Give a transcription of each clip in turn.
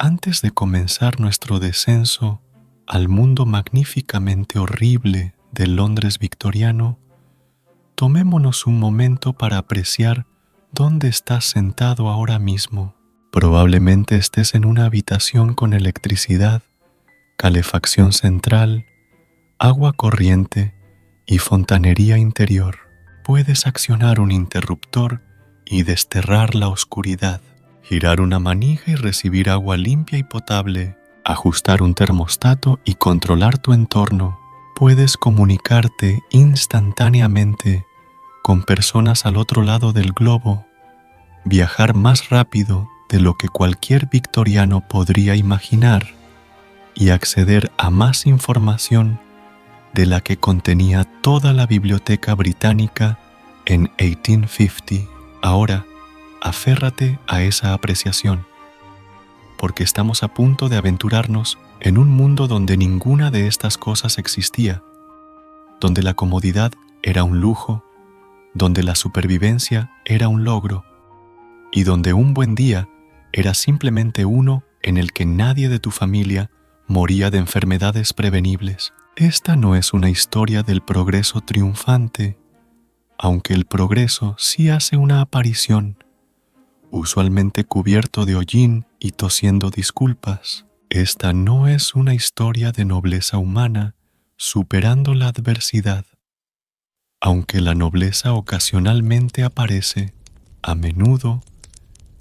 Antes de comenzar nuestro descenso al mundo magníficamente horrible del Londres victoriano, tomémonos un momento para apreciar dónde estás sentado ahora mismo. Probablemente estés en una habitación con electricidad, calefacción central, agua corriente y fontanería interior. Puedes accionar un interruptor y desterrar la oscuridad, girar una manija y recibir agua limpia y potable, ajustar un termostato y controlar tu entorno. Puedes comunicarte instantáneamente con personas al otro lado del globo, viajar más rápido de lo que cualquier victoriano podría imaginar y acceder a más información de la que contenía toda la biblioteca británica en 1850. Ahora, aférrate a esa apreciación, porque estamos a punto de aventurarnos en un mundo donde ninguna de estas cosas existía, donde la comodidad era un lujo, donde la supervivencia era un logro, y donde un buen día era simplemente uno en el que nadie de tu familia moría de enfermedades prevenibles. Esta no es una historia del progreso triunfante, aunque el progreso sí hace una aparición, usualmente cubierto de hollín y tosiendo disculpas. Esta no es una historia de nobleza humana superando la adversidad, aunque la nobleza ocasionalmente aparece, a menudo,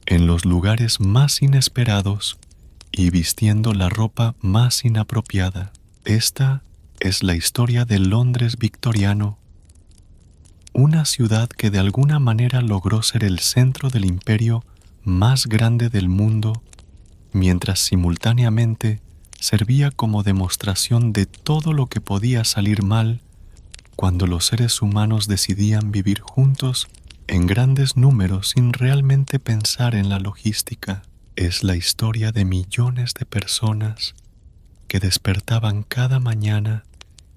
en los lugares más inesperados y vistiendo la ropa más inapropiada. Esta es la historia de Londres victoriano, una ciudad que de alguna manera logró ser el centro del imperio más grande del mundo, mientras simultáneamente servía como demostración de todo lo que podía salir mal cuando los seres humanos decidían vivir juntos en grandes números sin realmente pensar en la logística. Es la historia de millones de personas que despertaban cada mañana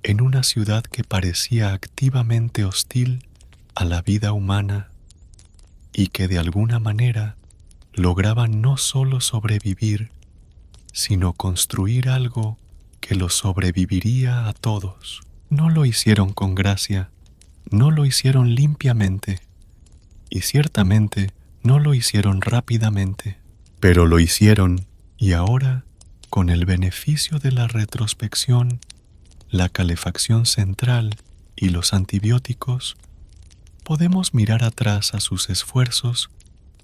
en una ciudad que parecía activamente hostil a la vida humana y que de alguna manera lograban no solo sobrevivir, sino construir algo que los sobreviviría a todos. No lo hicieron con gracia, no lo hicieron limpiamente, y ciertamente no lo hicieron rápidamente, pero lo hicieron, y ahora, con el beneficio de la retrospección, la calefacción central y los antibióticos, podemos mirar atrás a sus esfuerzos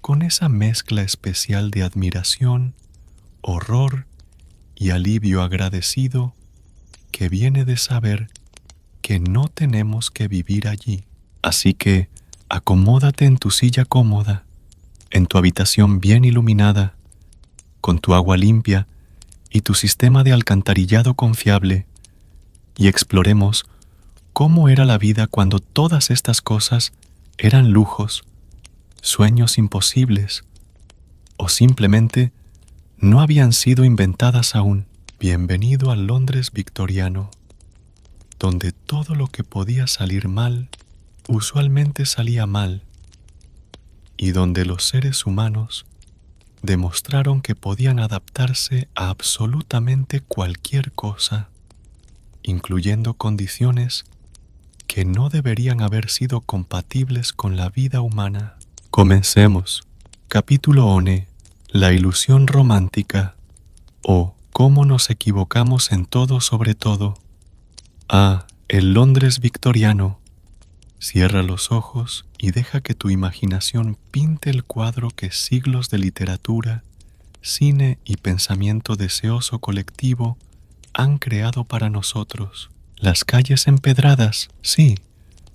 con esa mezcla especial de admiración, horror y alivio agradecido que viene de saber que no tenemos que vivir allí. Así que acomódate en tu silla cómoda, en tu habitación bien iluminada, con tu agua limpia y tu sistema de alcantarillado confiable, y exploremos cómo era la vida cuando todas estas cosas eran lujos, sueños imposibles, o simplemente no habían sido inventadas aún. Bienvenido al Londres victoriano, donde todo lo que podía salir mal usualmente salía mal, y donde los seres humanos demostraron que podían adaptarse a absolutamente cualquier cosa, incluyendo condiciones que no deberían haber sido compatibles con la vida humana. Comencemos. Capítulo 1. La ilusión romántica, o cómo nos equivocamos en todo sobre todo. El Londres victoriano. Cierra los ojos y deja que tu imaginación pinte el cuadro que siglos de literatura, cine y pensamiento deseoso colectivo han creado para nosotros. Las calles empedradas, sí,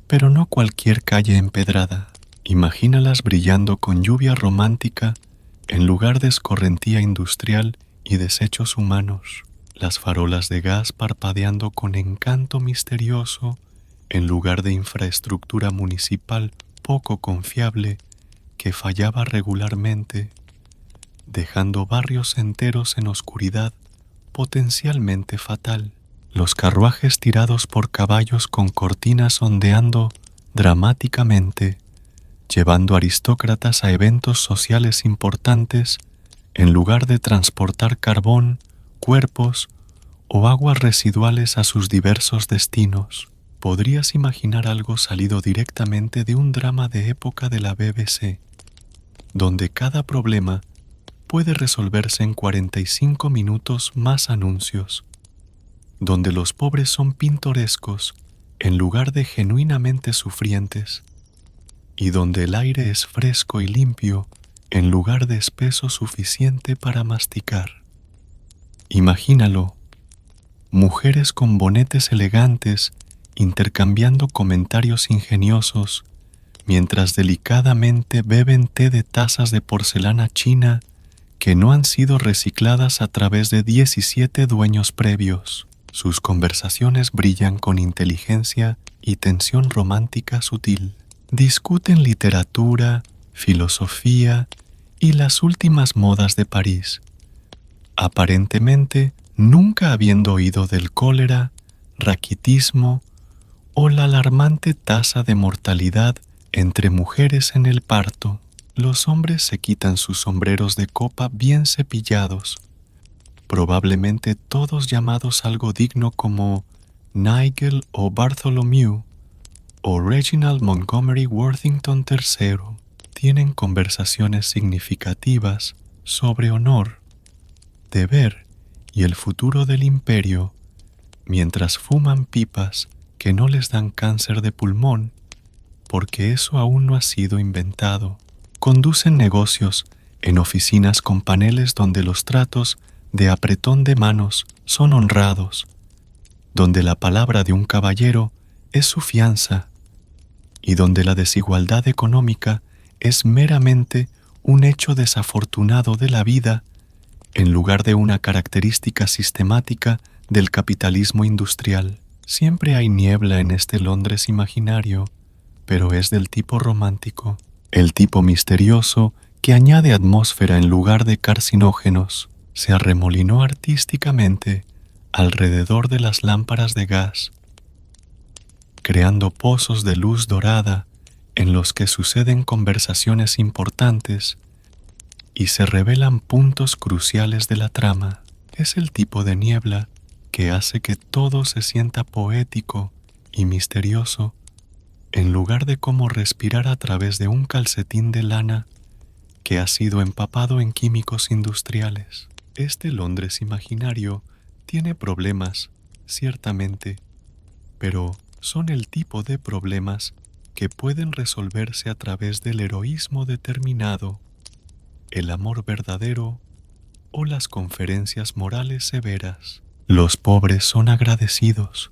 pero no cualquier calle empedrada. Imagínalas brillando con lluvia romántica en lugar de escorrentía industrial y desechos humanos. Las farolas de gas parpadeando con encanto misterioso en lugar de infraestructura municipal poco confiable que fallaba regularmente, dejando barrios enteros en oscuridad potencialmente fatal. Los carruajes tirados por caballos con cortinas ondeando dramáticamente, llevando aristócratas a eventos sociales importantes en lugar de transportar carbón, cuerpos o aguas residuales a sus diversos destinos. Podrías imaginar algo salido directamente de un drama de época de la BBC, donde cada problema puede resolverse en 45 minutos más anuncios, donde los pobres son pintorescos en lugar de genuinamente sufrientes, y donde el aire es fresco y limpio en lugar de espeso suficiente para masticar. Imagínalo, mujeres con bonetes elegantes intercambiando comentarios ingeniosos mientras delicadamente beben té de tazas de porcelana china que no han sido recicladas a través de 17 dueños previos. Sus conversaciones brillan con inteligencia y tensión romántica sutil. Discuten literatura, filosofía y las últimas modas de París, aparentemente nunca habiendo oído del cólera, raquitismo o la alarmante tasa de mortalidad entre mujeres en el parto. Los hombres se quitan sus sombreros de copa bien cepillados, probablemente todos llamados algo digno como Nigel o Bartholomew o Reginald Montgomery Worthington III. Tienen conversaciones significativas sobre honor, deber y el futuro del imperio, mientras fuman pipas que no les dan cáncer de pulmón, porque eso aún no ha sido inventado. Conducen negocios en oficinas con paneles donde los tratos de apretón de manos son honrados, donde la palabra de un caballero es su fianza y donde la desigualdad económica es meramente un hecho desafortunado de la vida en lugar de una característica sistemática del capitalismo industrial. Siempre hay niebla en este Londres imaginario, pero es del tipo romántico, el tipo misterioso que añade atmósfera en lugar de carcinógenos. Se arremolinó artísticamente alrededor de las lámparas de gas, creando pozos de luz dorada en los que suceden conversaciones importantes y se revelan puntos cruciales de la trama. Es el tipo de niebla que hace que todo se sienta poético y misterioso en lugar de como respirar a través de un calcetín de lana que ha sido empapado en químicos industriales. Este Londres imaginario tiene problemas, ciertamente, pero son el tipo de problemas que pueden resolverse a través del heroísmo determinado, el amor verdadero o las conferencias morales severas. Los pobres son agradecidos,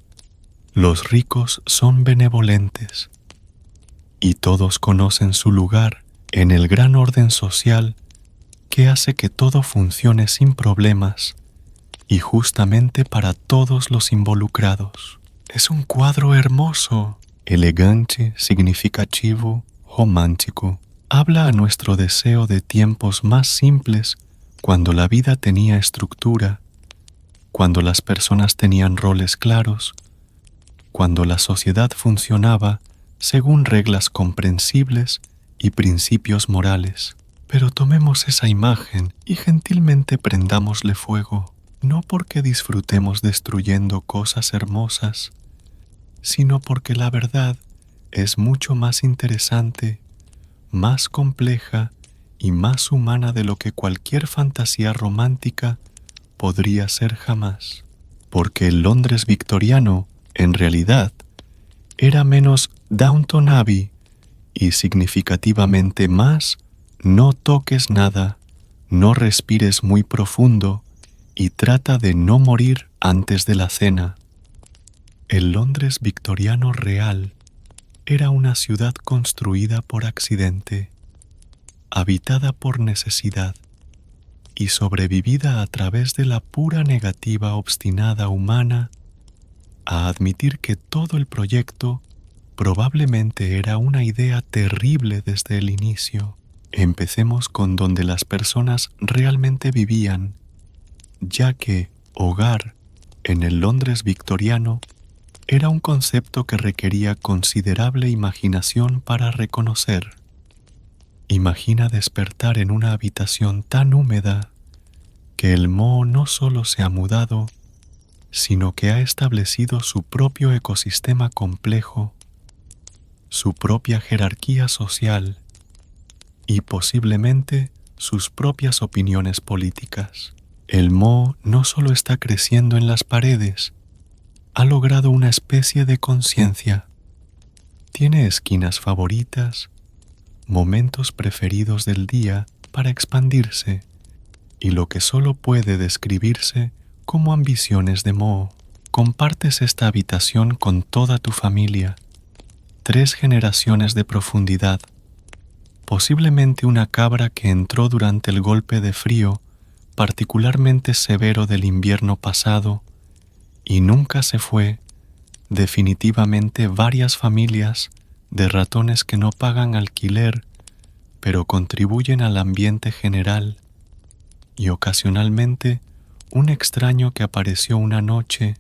los ricos son benevolentes, y todos conocen su lugar en el gran orden social que hace que todo funcione sin problemas y justamente para todos los involucrados. Es un cuadro hermoso, elegante, significativo, romántico. Habla a nuestro deseo de tiempos más simples cuando la vida tenía estructura, cuando las personas tenían roles claros, cuando la sociedad funcionaba según reglas comprensibles y principios morales. Pero tomemos esa imagen y gentilmente prendámosle fuego, no porque disfrutemos destruyendo cosas hermosas, sino porque la verdad es mucho más interesante, más compleja y más humana de lo que cualquier fantasía romántica podría ser jamás. Porque el Londres victoriano, en realidad, era menos Downton Abbey y significativamente más no toques nada, no respires muy profundo y trata de no morir antes de la cena. El Londres victoriano real era una ciudad construida por accidente, habitada por necesidad y sobrevivida a través de la pura negativa obstinada humana a admitir que todo el proyecto probablemente era una idea terrible desde el inicio. Empecemos con donde las personas realmente vivían, ya que hogar en el Londres victoriano era un concepto que requería considerable imaginación para reconocer. Imagina despertar en una habitación tan húmeda que el moho no solo se ha mudado, sino que ha establecido su propio ecosistema complejo, su propia jerarquía social y posiblemente sus propias opiniones políticas. El moho no solo está creciendo en las paredes, ha logrado una especie de conciencia. Tiene esquinas favoritas, momentos preferidos del día para expandirse y lo que solo puede describirse como ambiciones de moho. Compartes esta habitación con toda tu familia, 3 generaciones de profundidad, posiblemente una cabra que entró durante el golpe de frío particularmente severo del invierno pasado y nunca se fue, definitivamente varias familias de ratones que no pagan alquiler pero contribuyen al ambiente general, y ocasionalmente un extraño que apareció una noche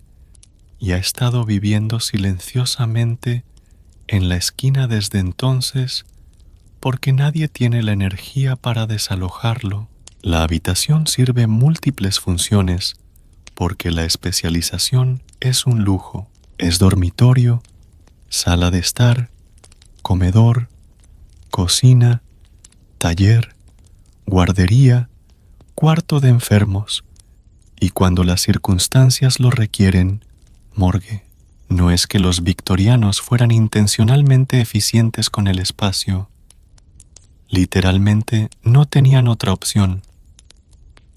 y ha estado viviendo silenciosamente en la esquina desde entonces porque nadie tiene la energía para desalojarlo. La habitación sirve múltiples funciones porque la especialización es un lujo. Es dormitorio, sala de estar, comedor, cocina, taller, guardería, cuarto de enfermos y cuando las circunstancias lo requieren, morgue. No es que los victorianos fueran intencionalmente eficientes con el espacio. Literalmente no tenían otra opción.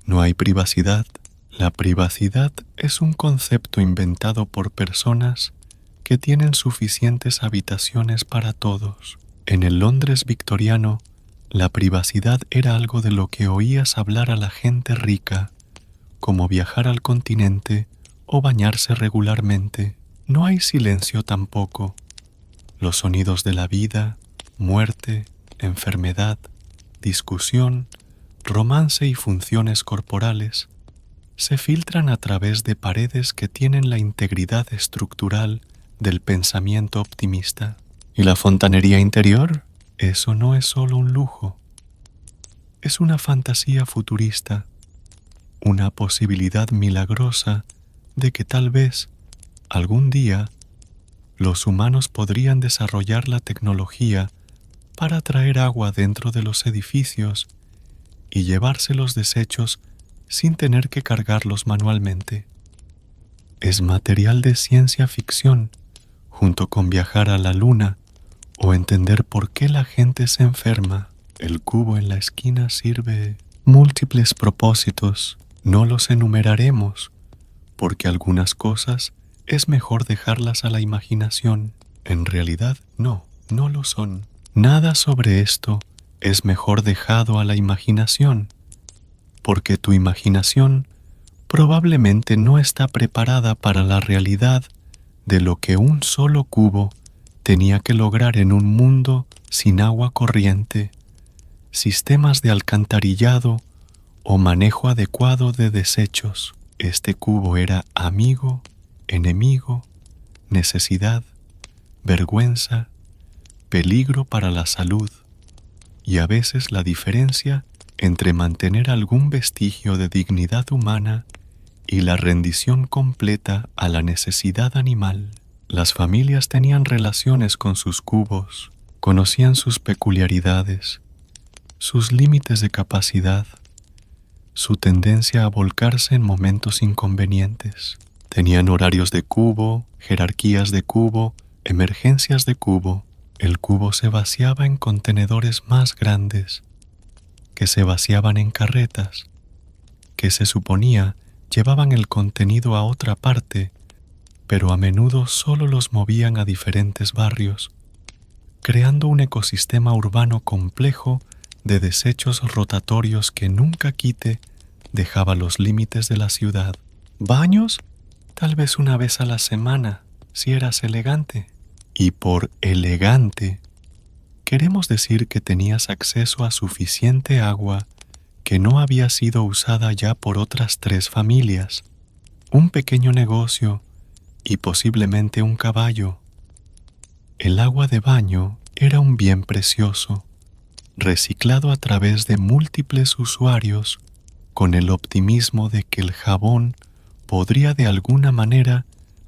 No hay privacidad. La privacidad es un concepto inventado por personas que tienen suficientes habitaciones para todos. En el Londres victoriano, la privacidad era algo de lo que oías hablar a la gente rica, como viajar al continente o bañarse regularmente. No hay silencio tampoco. Los sonidos de la vida, muerte, enfermedad, discusión, romance y funciones corporales se filtran a través de paredes que tienen la integridad estructural del pensamiento optimista. ¿Y la fontanería interior? Eso no es solo un lujo. Es una fantasía futurista, una posibilidad milagrosa de que tal vez, algún día, los humanos podrían desarrollar la tecnología para traer agua dentro de los edificios y llevarse los desechos sin tener que cargarlos manualmente. Es material de ciencia ficción, junto con viajar a la luna o entender por qué la gente se enferma. El cubo en la esquina sirve múltiples propósitos. No los enumeraremos, porque algunas cosas es mejor dejarlas a la imaginación. En realidad, no lo son. Nada sobre esto es mejor dejado a la imaginación, porque tu imaginación probablemente no está preparada para la realidad de lo que un solo cubo tenía que lograr en un mundo sin agua corriente, sistemas de alcantarillado o manejo adecuado de desechos. Este cubo era amigo, enemigo, necesidad, vergüenza, peligro para la salud y a veces la diferencia entre mantener algún vestigio de dignidad humana y la rendición completa a la necesidad animal. Las familias tenían relaciones con sus cubos, conocían sus peculiaridades, sus límites de capacidad, su tendencia a volcarse en momentos inconvenientes. Tenían horarios de cubo, jerarquías de cubo, emergencias de cubo. El cubo se vaciaba en contenedores más grandes, que se vaciaban en carretas, que se suponía llevaban el contenido a otra parte, pero a menudo solo los movían a diferentes barrios, creando un ecosistema urbano complejo de desechos rotatorios que nunca quite dejaba los límites de la ciudad. ¿Baños? Tal vez una vez a la semana, si eras elegante. Y por elegante, queremos decir que tenías acceso a suficiente agua que no había sido usada ya por otras 3 familias, un pequeño negocio y posiblemente un caballo. El agua de baño era un bien precioso, reciclado a través de múltiples usuarios con el optimismo de que el jabón podría de alguna manera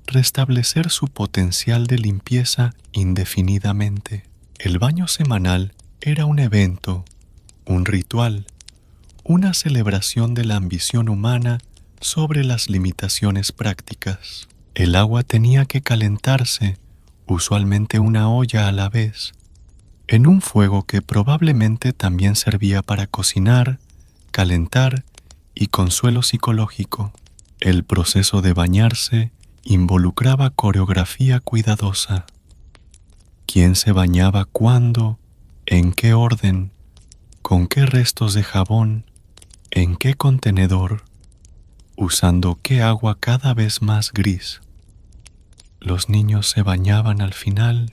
restablecer su potencial de limpieza indefinidamente. El baño semanal era un evento, un ritual, una celebración de la ambición humana sobre las limitaciones prácticas. El agua tenía que calentarse, usualmente una olla a la vez, en un fuego que probablemente también servía para cocinar, calentar y consuelo psicológico. El proceso de bañarse involucraba coreografía cuidadosa. ¿Quién se bañaba cuándo? ¿En qué orden? ¿Con qué restos de jabón? ¿En qué contenedor? ¿Usando qué agua cada vez más gris? Los niños se bañaban al final,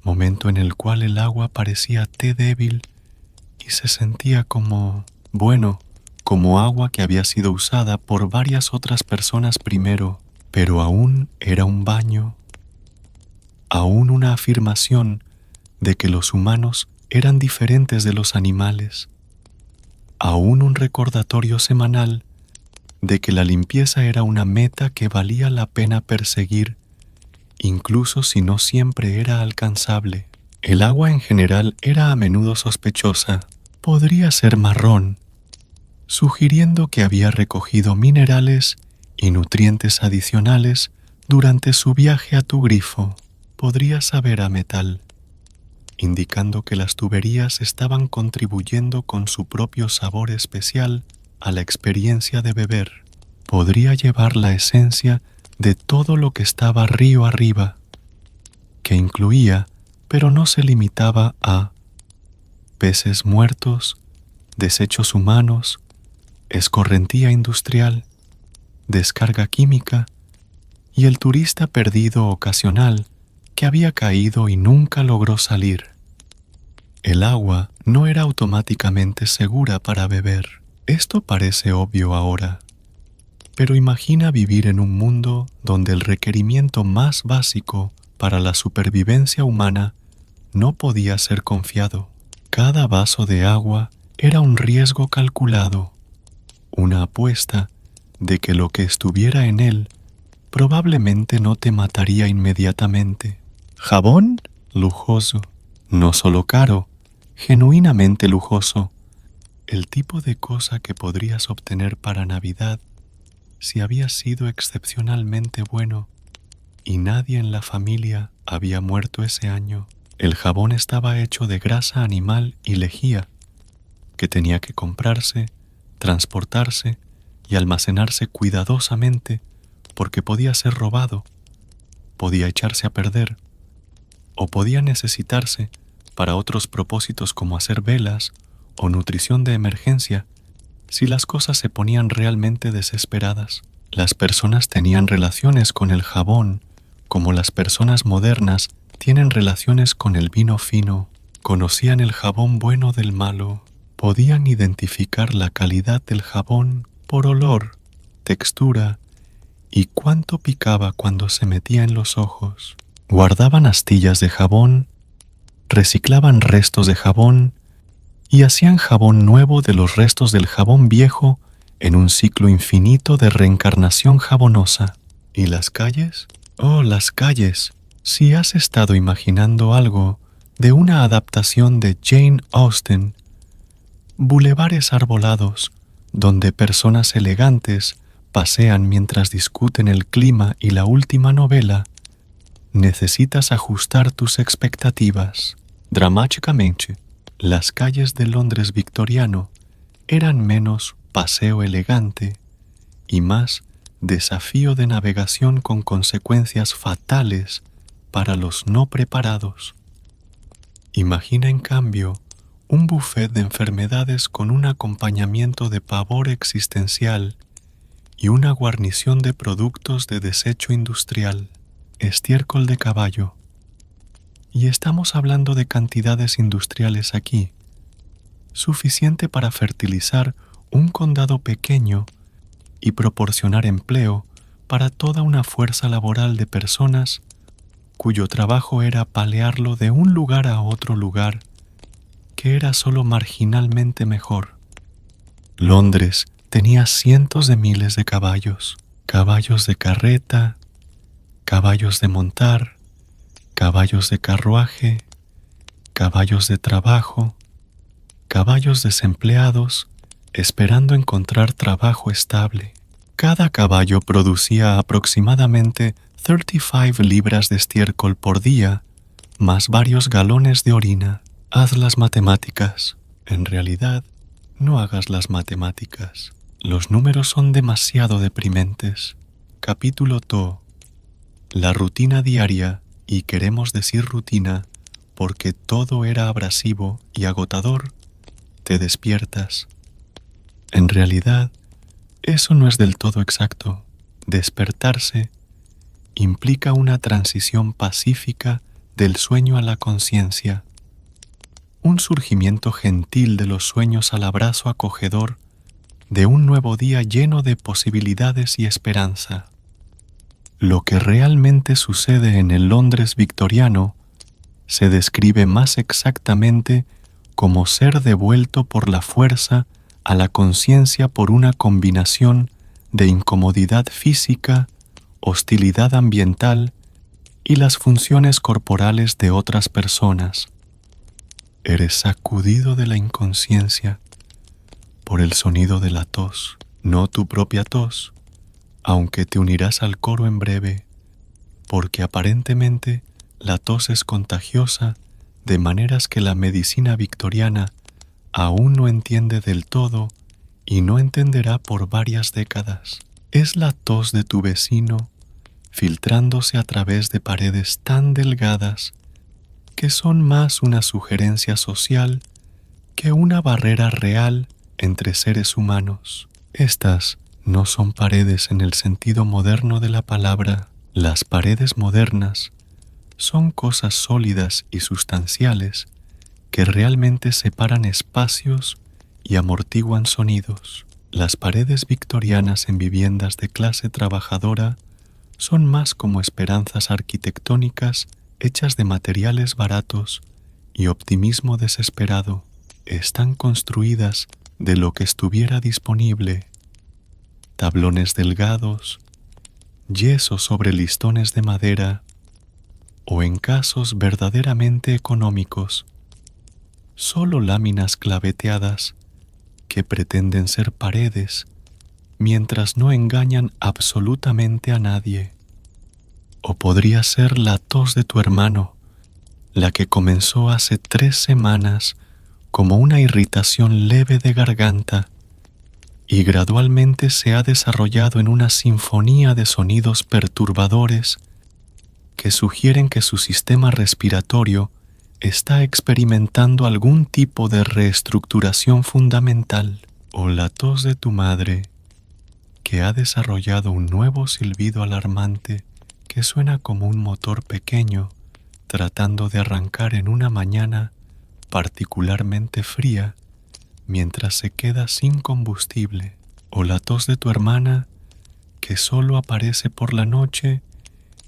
momento en el cual el agua parecía té débil y se sentía como, bueno, como agua que había sido usada por varias otras personas primero, pero aún era un baño, aún una afirmación de que los humanos eran diferentes de los animales, aún un recordatorio semanal de que la limpieza era una meta que valía la pena perseguir, incluso si no siempre era alcanzable. El agua en general era a menudo sospechosa. Podría ser marrón, sugiriendo que había recogido minerales y nutrientes adicionales durante su viaje a tu grifo. Podría saber a metal, indicando que las tuberías estaban contribuyendo con su propio sabor especial a la experiencia de beber. Podría llevar la esencia de todo lo que estaba río arriba, que incluía, pero no se limitaba a peces muertos, desechos humanos, escorrentía industrial, descarga química y el turista perdido ocasional que había caído y nunca logró salir. El agua no era automáticamente segura para beber. Esto parece obvio ahora, pero imagina vivir en un mundo donde el requerimiento más básico para la supervivencia humana no podía ser confiado. Cada vaso de agua era un riesgo calculado, una apuesta de que lo que estuviera en él probablemente no te mataría inmediatamente. Jabón lujoso, no solo caro, genuinamente lujoso, el tipo de cosa que podrías obtener para Navidad si había sido excepcionalmente bueno y nadie en la familia había muerto ese año. El jabón estaba hecho de grasa animal y lejía, que tenía que comprarse, transportarse y almacenarse cuidadosamente porque podía ser robado, podía echarse a perder o podía necesitarse para otros propósitos como hacer velas o nutrición de emergencia si las cosas se ponían realmente desesperadas. Las personas tenían relaciones con el jabón como las personas modernas tienen relaciones con el vino fino. Conocían el jabón bueno del malo. Podían identificar la calidad del jabón por olor, textura y cuánto picaba cuando se metía en los ojos. Guardaban astillas de jabón, reciclaban restos de jabón y hacían jabón nuevo de los restos del jabón viejo en un ciclo infinito de reencarnación jabonosa. ¿Y las calles? Oh, las calles. Si has estado imaginando algo de una adaptación de Jane Austen, bulevares arbolados, donde personas elegantes pasean mientras discuten el clima y la última novela, necesitas ajustar tus expectativas. Dramáticamente, las calles de Londres victoriano eran menos paseo elegante y más desafío de navegación con consecuencias fatales para los no preparados. Imagina, en cambio, un buffet de enfermedades con un acompañamiento de pavor existencial y una guarnición de productos de desecho industrial, estiércol de caballo. Y estamos hablando de cantidades industriales aquí, suficiente para fertilizar un condado pequeño y proporcionar empleo para toda una fuerza laboral de personas cuyo trabajo era palearlo de un lugar a otro lugar que era solo marginalmente mejor. Londres tenía cientos de miles de caballos, caballos de carreta, caballos de montar, caballos de carruaje, caballos de trabajo, caballos desempleados, esperando encontrar trabajo estable. Cada caballo producía aproximadamente 35 libras de estiércol por día, más varios galones de orina. Haz las matemáticas. En realidad, no hagas las matemáticas. Los números son demasiado deprimentes. Capítulo To. La rutina diaria, y queremos decir rutina porque todo era abrasivo y agotador, te despiertas. En realidad, eso no es del todo exacto. Despertarse implica una transición pacífica del sueño a la conciencia, un surgimiento gentil de los sueños al abrazo acogedor de un nuevo día lleno de posibilidades y esperanza. Lo que realmente sucede en el Londres victoriano se describe más exactamente como ser devuelto por la fuerza a la conciencia por una combinación de incomodidad física, hostilidad ambiental y las funciones corporales de otras personas. Eres sacudido de la inconsciencia por el sonido de la tos, no tu propia tos, aunque te unirás al coro en breve, porque aparentemente la tos es contagiosa de maneras que la medicina victoriana aún no entiende del todo y no entenderá por varias décadas. Es la tos de tu vecino filtrándose a través de paredes tan delgadas que son más una sugerencia social que una barrera real entre seres humanos. Estas no son paredes en el sentido moderno de la palabra. Las paredes modernas son cosas sólidas y sustanciales que realmente separan espacios y amortiguan sonidos. Las paredes victorianas en viviendas de clase trabajadora son más como esperanzas arquitectónicas hechas de materiales baratos y optimismo desesperado. Están construidas de lo que estuviera disponible: tablones delgados, yeso sobre listones de madera, o en casos verdaderamente económicos, solo láminas claveteadas que pretenden ser paredes mientras no engañan absolutamente a nadie. O podría ser la tos de tu hermano, la que comenzó hace 3 semanas como una irritación leve de garganta y gradualmente se ha desarrollado en una sinfonía de sonidos perturbadores que sugieren que su sistema respiratorio está experimentando algún tipo de reestructuración fundamental. O la tos de tu madre, que ha desarrollado un nuevo silbido alarmante que suena como un motor pequeño tratando de arrancar en una mañana particularmente fría mientras se queda sin combustible. O la tos de tu hermana, que solo aparece por la noche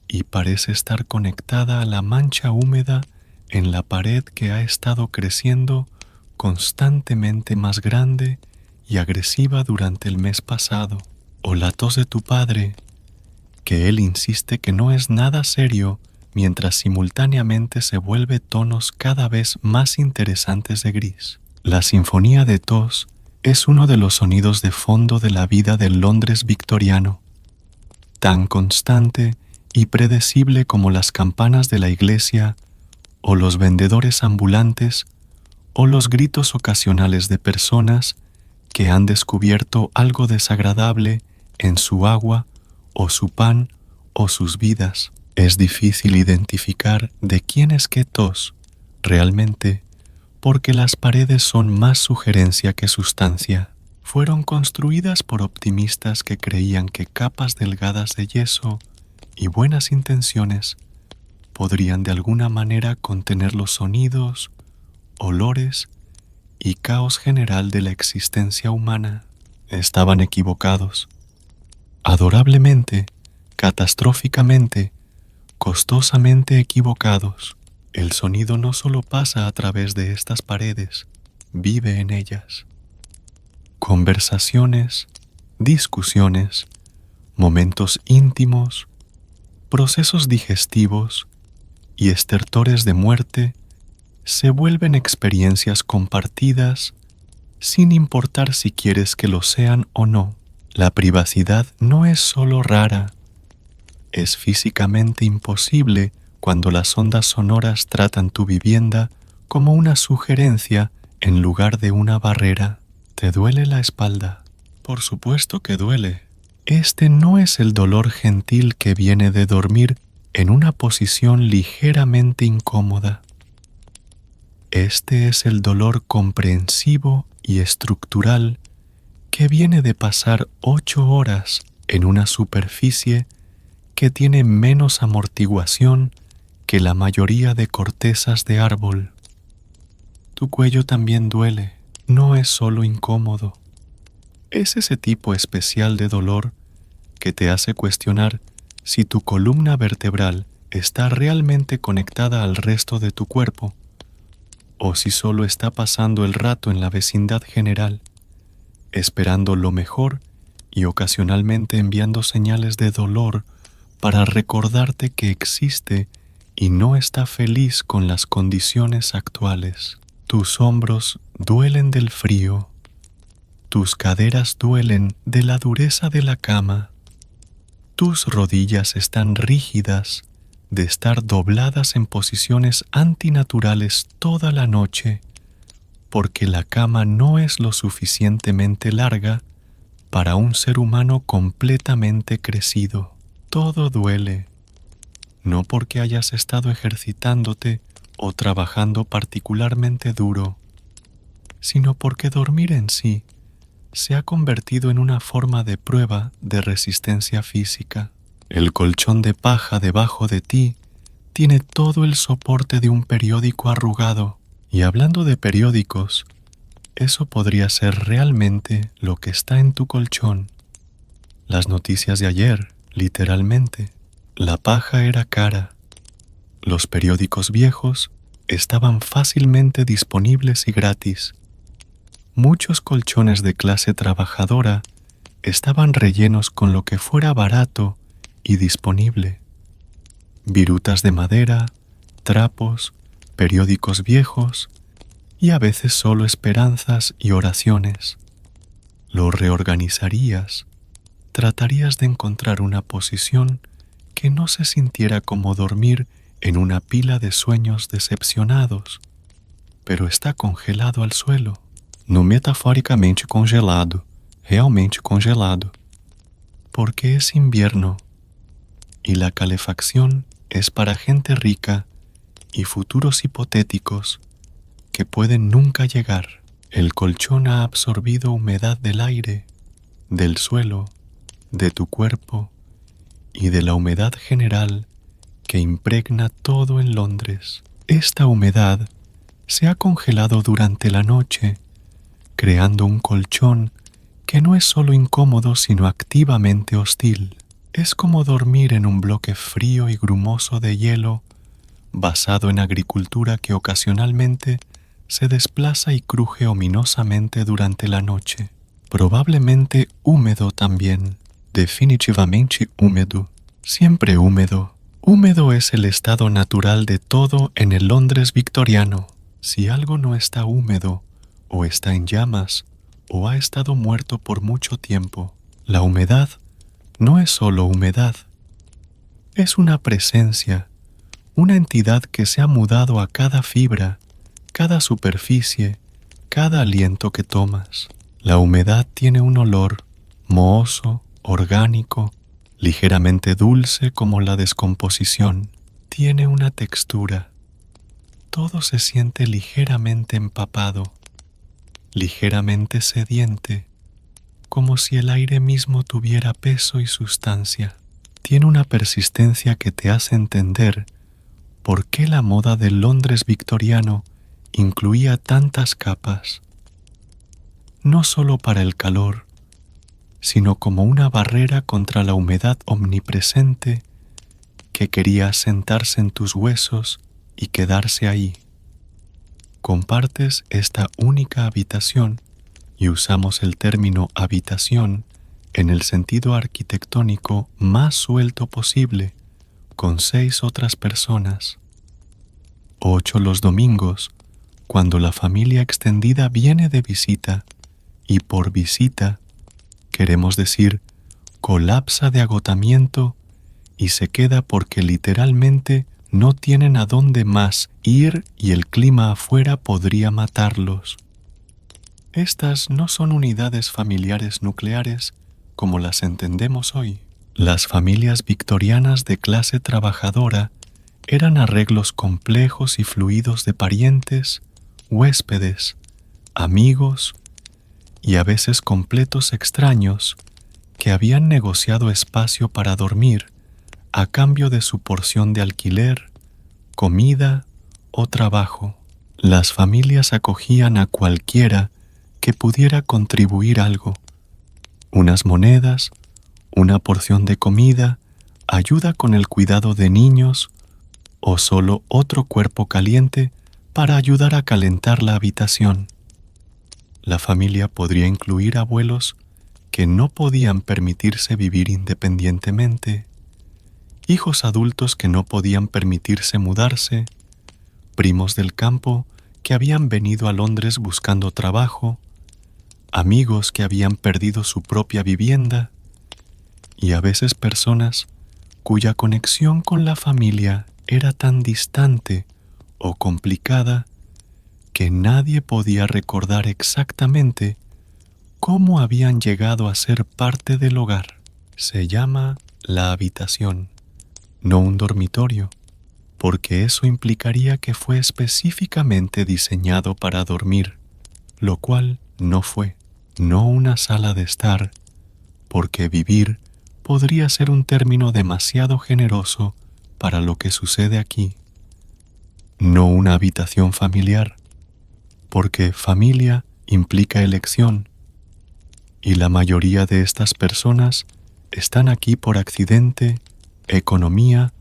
y parece estar conectada a la mancha húmeda en la pared que ha estado creciendo constantemente más grande y agresiva durante el mes pasado. O la tos de tu padre, que él insiste que no es nada serio mientras simultáneamente se vuelve tonos cada vez más interesantes de gris. La sinfonía de tos es uno de los sonidos de fondo de la vida del Londres victoriano, tan constante y predecible como las campanas de la iglesia o los vendedores ambulantes o los gritos ocasionales de personas que han descubierto algo desagradable en su agua o su pan o sus vidas. Es difícil identificar de quién es qué tos realmente, porque las paredes son más sugerencia que sustancia. Fueron construidas por optimistas que creían que capas delgadas de yeso y buenas intenciones podrían de alguna manera contener los sonidos, olores y caos general de la existencia humana. Estaban equivocados. Adorablemente, catastróficamente, costosamente equivocados. El sonido no solo pasa a través de estas paredes, vive en ellas. Conversaciones, discusiones, momentos íntimos, procesos digestivos y estertores de muerte se vuelven experiencias compartidas sin importar si quieres que lo sean o no. La privacidad no es solo rara, es físicamente imposible cuando las ondas sonoras tratan tu vivienda como una sugerencia en lugar de una barrera. ¿Te duele la espalda? Por supuesto que duele. Este no es el dolor gentil que viene de dormir en una posición ligeramente incómoda. Este es el dolor comprensivo y estructural que viene de pasar 8 horas en una superficie que tiene menos amortiguación que la mayoría de cortezas de árbol. Tu cuello también duele, no es solo incómodo. Es ese tipo especial de dolor que te hace cuestionar si tu columna vertebral está realmente conectada al resto de tu cuerpo o si solo está pasando el rato en la vecindad general, esperando lo mejor y ocasionalmente enviando señales de dolor para recordarte que existe y no está feliz con las condiciones actuales. Tus hombros duelen del frío, tus caderas duelen de la dureza de la cama, tus rodillas están rígidas de estar dobladas en posiciones antinaturales toda la noche, porque la cama no es lo suficientemente larga para un ser humano completamente crecido. Todo duele, no porque hayas estado ejercitándote o trabajando particularmente duro, sino porque dormir en sí se ha convertido en una forma de prueba de resistencia física. El colchón de paja debajo de ti tiene todo el soporte de un periódico arrugado. Y hablando de periódicos, eso podría ser realmente lo que está en tu colchón. Las noticias de ayer, literalmente. La paja era cara. Los periódicos viejos estaban fácilmente disponibles y gratis. Muchos colchones de clase trabajadora estaban rellenos con lo que fuera barato y disponible. Virutas de madera, trapos, periódicos viejos y a veces solo esperanzas y oraciones. Lo reorganizarías, tratarías de encontrar una posición que no se sintiera como dormir en una pila de sueños decepcionados, pero está congelado al suelo. No metaforicamente congelado, realmente congelado, porque es invierno y la calefacción es para gente rica y futuros hipotéticos que pueden nunca llegar. El colchón ha absorbido humedad del aire, del suelo, de tu cuerpo y de la humedad general que impregna todo en Londres. Esta humedad se ha congelado durante la noche, creando un colchón que no es solo incómodo sino activamente hostil. Es como dormir en un bloque frío y grumoso de hielo basado en agricultura que ocasionalmente se desplaza y cruje ominosamente durante la noche. Probablemente húmedo también, definitivamente húmedo, siempre húmedo. Húmedo es el estado natural de todo en el Londres victoriano. Si algo no está húmedo, o está en llamas, o ha estado muerto por mucho tiempo, la humedad no es solo humedad. Es una presencia, una entidad que se ha mudado a cada fibra, cada superficie, cada aliento que tomas. La humedad tiene un olor mohoso, orgánico, ligeramente dulce como la descomposición. Tiene una textura. Todo se siente ligeramente empapado, ligeramente sediente, como si el aire mismo tuviera peso y sustancia. Tiene una persistencia que te hace entender por qué la moda del Londres victoriano incluía tantas capas, no solo para el calor, sino como una barrera contra la humedad omnipresente que quería asentarse en tus huesos y quedarse ahí. Compartes esta única habitación y usamos el término habitación en el sentido arquitectónico más suelto posible, con 6 otras personas. 8 los domingos, cuando la familia extendida viene de visita, y por visita queremos decir colapsa de agotamiento y se queda porque literalmente no tienen a dónde más ir y el clima afuera podría matarlos. Estas no son unidades familiares nucleares como las entendemos hoy. Las familias victorianas de clase trabajadora eran arreglos complejos y fluidos de parientes, huéspedes, amigos y a veces completos extraños que habían negociado espacio para dormir a cambio de su porción de alquiler, comida o trabajo. Las familias acogían a cualquiera que pudiera contribuir algo, unas monedas, una porción de comida, ayuda con el cuidado de niños o solo otro cuerpo caliente para ayudar a calentar la habitación. La familia podría incluir abuelos que no podían permitirse vivir independientemente, hijos adultos que no podían permitirse mudarse, primos del campo que habían venido a Londres buscando trabajo, amigos que habían perdido su propia vivienda y a veces personas cuya conexión con la familia era tan distante o complicada que nadie podía recordar exactamente cómo habían llegado a ser parte del hogar. Se llama la habitación, no un dormitorio, porque eso implicaría que fue específicamente diseñado para dormir, lo cual no fue, no una sala de estar, porque vivir podría ser un término demasiado generoso para lo que sucede aquí. No una habitación familiar, porque familia implica elección, y la mayoría de estas personas están aquí por accidente, economía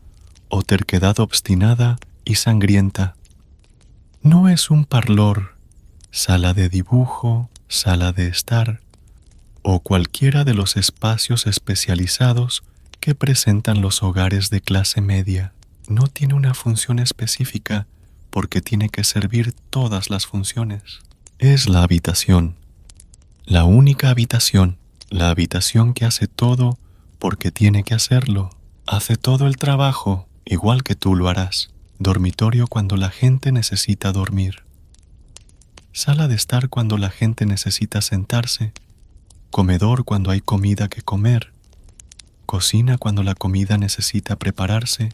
o terquedad obstinada y sangrienta. No es un parlor, sala de dibujo, sala de estar, o cualquiera de los espacios especializados que presentan los hogares de clase media. No tiene una función específica porque tiene que servir todas las funciones. Es la habitación, la única habitación, la habitación que hace todo porque tiene que hacerlo. Hace todo el trabajo, igual que tú lo harás. Dormitorio cuando la gente necesita dormir. Sala de estar cuando la gente necesita sentarse. Comedor cuando hay comida que comer. Cocina cuando la comida necesita prepararse.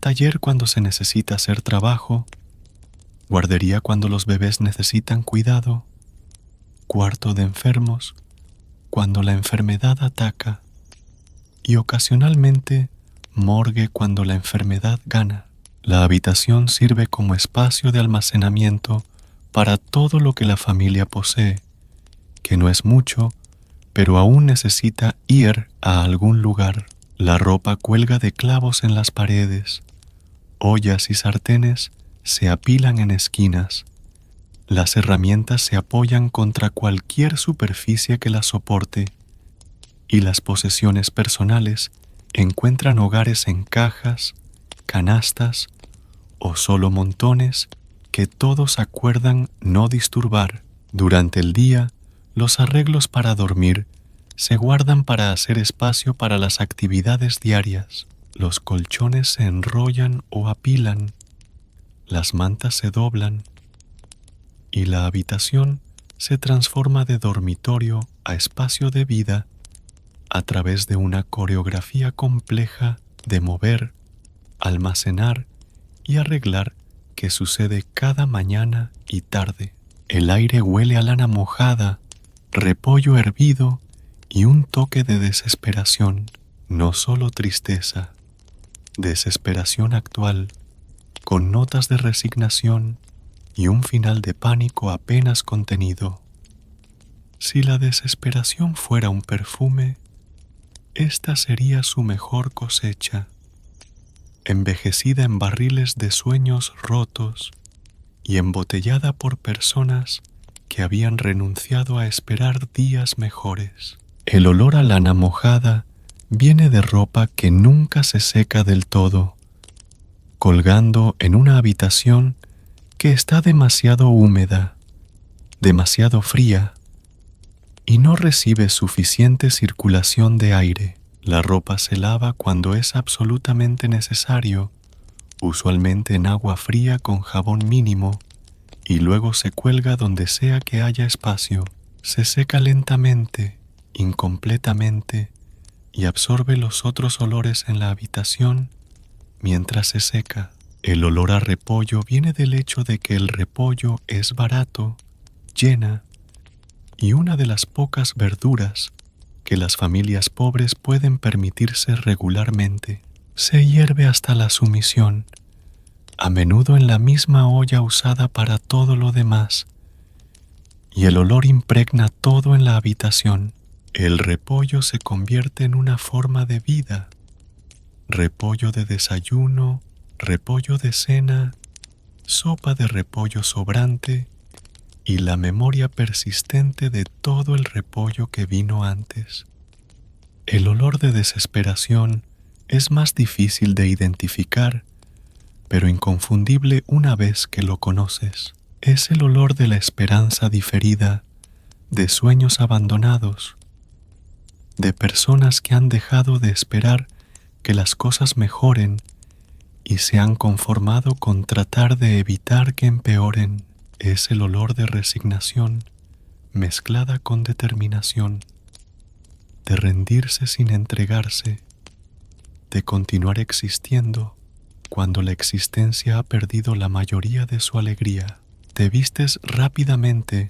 Taller cuando se necesita hacer trabajo. Guardería cuando los bebés necesitan cuidado. Cuarto de enfermos cuando la enfermedad ataca. Y ocasionalmente morgue cuando la enfermedad gana. La habitación sirve como espacio de almacenamiento para todo lo que la familia posee, que no es mucho, pero aún necesita ir a algún lugar. La ropa cuelga de clavos en las paredes. Ollas y sartenes se apilan en esquinas. Las herramientas se apoyan contra cualquier superficie que las soporte. Y las posesiones personales encuentran hogares en cajas, canastas o solo montones que todos acuerdan no disturbar. Durante el día, los arreglos para dormir se guardan para hacer espacio para las actividades diarias. Los colchones se enrollan o apilan, las mantas se doblan y la habitación se transforma de dormitorio a espacio de vida a través de una coreografía compleja de mover, almacenar y arreglar que sucede cada mañana y tarde. El aire huele a lana mojada, repollo hervido y un toque de desesperación, no solo tristeza, desesperación actual, con notas de resignación y un final de pánico apenas contenido. Si la desesperación fuera un perfume, esta sería su mejor cosecha, envejecida en barriles de sueños rotos y embotellada por personas que habían renunciado a esperar días mejores. El olor a lana mojada viene de ropa que nunca se seca del todo, colgando en una habitación que está demasiado húmeda, demasiado fría, y no recibe suficiente circulación de aire. La ropa se lava cuando es absolutamente necesario, usualmente en agua fría con jabón mínimo, y luego se cuelga donde sea que haya espacio. Se seca lentamente, incompletamente, y absorbe los otros olores en la habitación mientras se seca. El olor a repollo viene del hecho de que el repollo es barato, llena, y una de las pocas verduras que las familias pobres pueden permitirse regularmente. Se hierve hasta la sumisión, a menudo en la misma olla usada para todo lo demás, y el olor impregna todo en la habitación. El repollo se convierte en una forma de vida. Repollo de desayuno, repollo de cena, sopa de repollo sobrante y la memoria persistente de todo el repollo que vino antes. El olor de desesperación es más difícil de identificar, pero inconfundible una vez que lo conoces. Es el olor de la esperanza diferida, de sueños abandonados, de personas que han dejado de esperar que las cosas mejoren y se han conformado con tratar de evitar que empeoren. Es el olor de resignación mezclada con determinación, de rendirse sin entregarse, de continuar existiendo cuando la existencia ha perdido la mayoría de su alegría. Te vistes rápidamente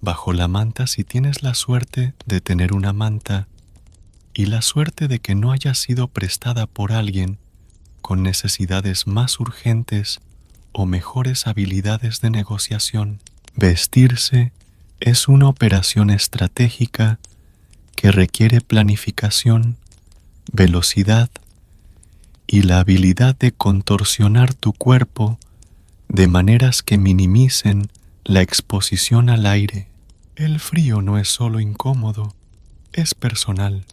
bajo la manta si tienes la suerte de tener una manta y la suerte de que no haya sido prestada por alguien con necesidades más urgentes o mejores habilidades de negociación. Vestirse es una operación estratégica que requiere planificación, velocidad y la habilidad de contorsionar tu cuerpo de maneras que minimicen la exposición al aire. El frío no es solo incómodo, es personal.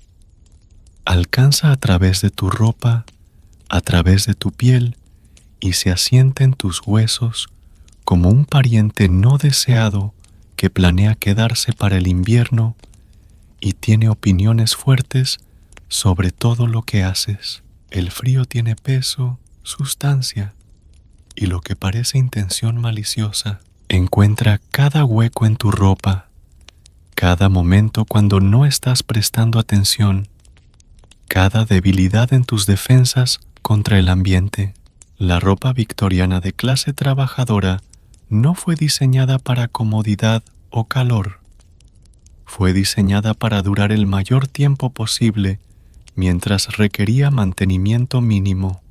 Alcanza a través de tu ropa, a través de tu piel, y se asienta en tus huesos como un pariente no deseado que planea quedarse para el invierno y tiene opiniones fuertes sobre todo lo que haces. El frío tiene peso, sustancia, y lo que parece intención maliciosa. Encuentra cada hueco en tu ropa, cada momento cuando no estás prestando atención, cada debilidad en tus defensas contra el ambiente. La ropa victoriana de clase trabajadora no fue diseñada para comodidad o calor. Fue diseñada para durar el mayor tiempo posible mientras requería mantenimiento mínimo.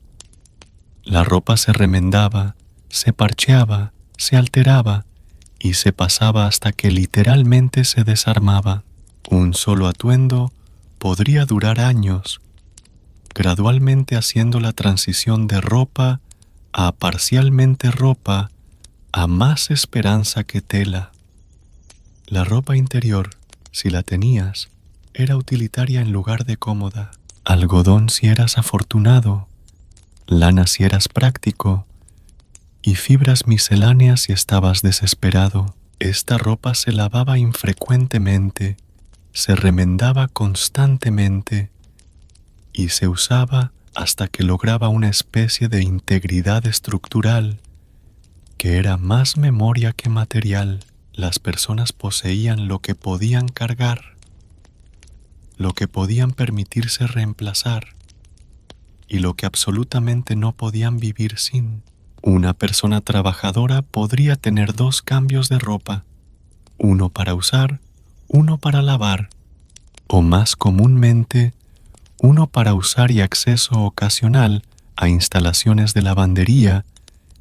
La ropa se remendaba, se parcheaba, se alteraba y se pasaba hasta que literalmente se desarmaba. Un solo atuendo podría durar años, gradualmente haciendo la transición de ropa a parcialmente ropa a más esperanza que tela. La ropa interior, si la tenías, era utilitaria en lugar de cómoda. Algodón si eras afortunado, lana si eras práctico, y fibras misceláneas si estabas desesperado. Esta ropa se lavaba infrecuentemente, se remendaba constantemente y se usaba hasta que lograba una especie de integridad estructural que era más memoria que material. Las personas poseían lo que podían cargar, lo que podían permitirse reemplazar y lo que absolutamente no podían vivir sin. Una persona trabajadora podría tener 2 cambios de ropa, uno para usar, uno para lavar, o más comúnmente, uno para usar y acceso ocasional a instalaciones de lavandería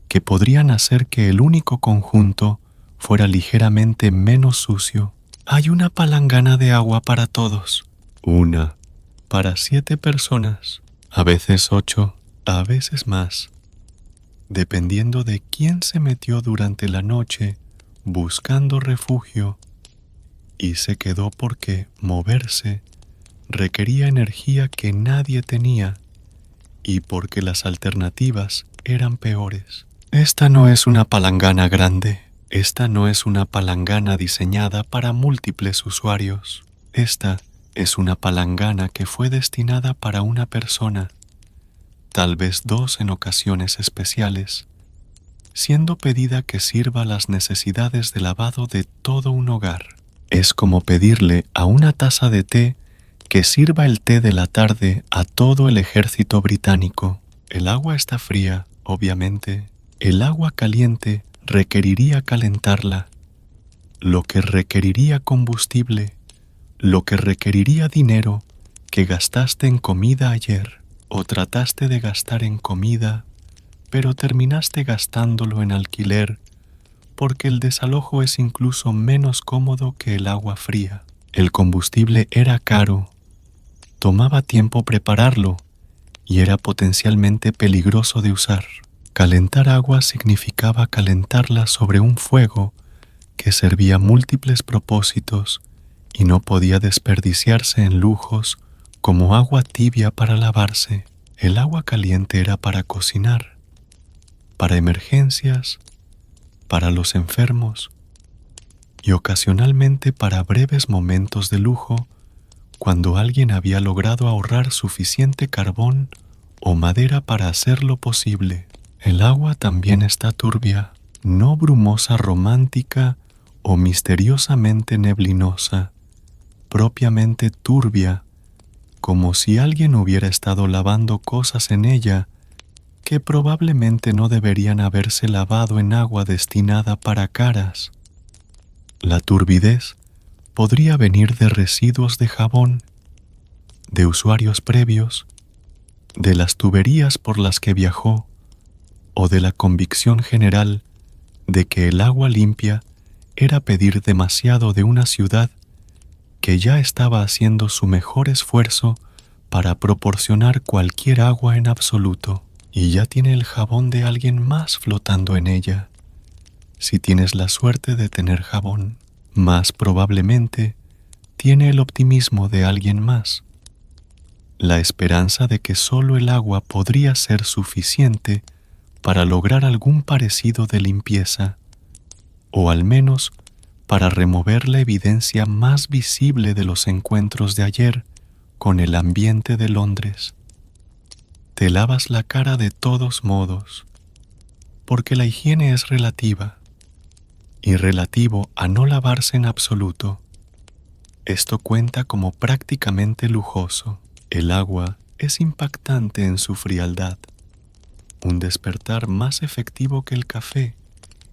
que podrían hacer que el único conjunto fuera ligeramente menos sucio. Hay una palangana de agua para todos, una para 7 personas, a veces 8, a veces más, dependiendo de quién se metió durante la noche buscando refugio, y se quedó porque moverse requería energía que nadie tenía y porque las alternativas eran peores. Esta no es una palangana grande. Esta no es una palangana diseñada para múltiples usuarios. Esta es una palangana que fue destinada para una persona, tal vez dos en ocasiones especiales, siendo pedida que sirva las necesidades de lavado de todo un hogar. Es como pedirle a una taza de té que sirva el té de la tarde a todo el ejército británico. El agua está fría, obviamente. El agua caliente requeriría calentarla, lo que requeriría combustible, lo que requeriría dinero que gastaste en comida ayer, o trataste de gastar en comida, pero terminaste gastándolo en alquiler, porque el desalojo es incluso menos cómodo que el agua fría. El combustible era caro, tomaba tiempo prepararlo y era potencialmente peligroso de usar. Calentar agua significaba calentarla sobre un fuego que servía múltiples propósitos y no podía desperdiciarse en lujos como agua tibia para lavarse. El agua caliente era para cocinar, para emergencias, para los enfermos y ocasionalmente para breves momentos de lujo cuando alguien había logrado ahorrar suficiente carbón o madera para hacerlo posible. El agua también está turbia, no brumosa romántica o misteriosamente neblinosa, propiamente turbia, como si alguien hubiera estado lavando cosas en ella que probablemente no deberían haberse lavado en agua destinada para caras. La turbidez podría venir de residuos de jabón, de usuarios previos, de las tuberías por las que viajó, o de la convicción general de que el agua limpia era pedir demasiado de una ciudad que ya estaba haciendo su mejor esfuerzo para proporcionar cualquier agua en absoluto, y ya tiene el jabón de alguien más flotando en ella. Si tienes la suerte de tener jabón, más probablemente tiene el optimismo de alguien más, la esperanza de que solo el agua podría ser suficiente para lograr algún parecido de limpieza, o al menos para remover la evidencia más visible de los encuentros de ayer con el ambiente de Londres. Te lavas la cara de todos modos, porque la higiene es relativa, y relativo a no lavarse en absoluto. Esto cuenta como prácticamente lujoso. El agua es impactante en su frialdad, un despertar más efectivo que el café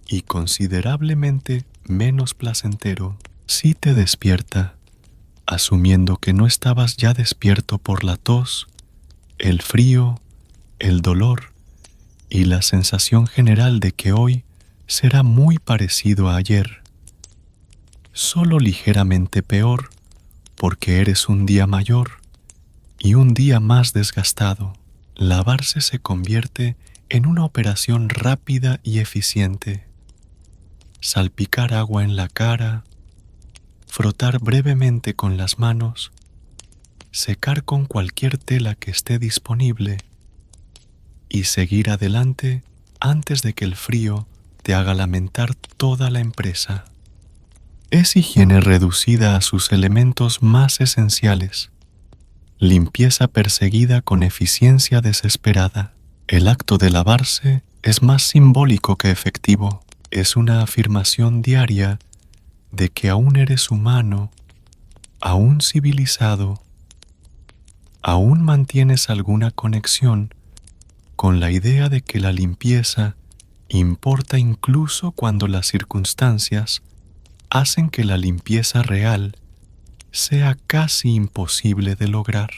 y considerablemente menos placentero. Si te despierta, asumiendo que no estabas ya despierto por la tos, el frío, el dolor y la sensación general de que hoy será muy parecido a ayer, solo ligeramente peor porque eres un día mayor y un día más desgastado. Lavarse se convierte en una operación rápida y eficiente. Salpicar agua en la cara, frotar brevemente con las manos, secar con cualquier tela que esté disponible y seguir adelante antes de que el frío te haga lamentar toda la empresa. Es higiene reducida a sus elementos más esenciales. Limpieza perseguida con eficiencia desesperada. El acto de lavarse es más simbólico que efectivo. Es una afirmación diaria de que aún eres humano, aún civilizado, aún mantienes alguna conexión con la idea de que la limpieza importa incluso cuando las circunstancias hacen que la limpieza real sea casi imposible de lograr.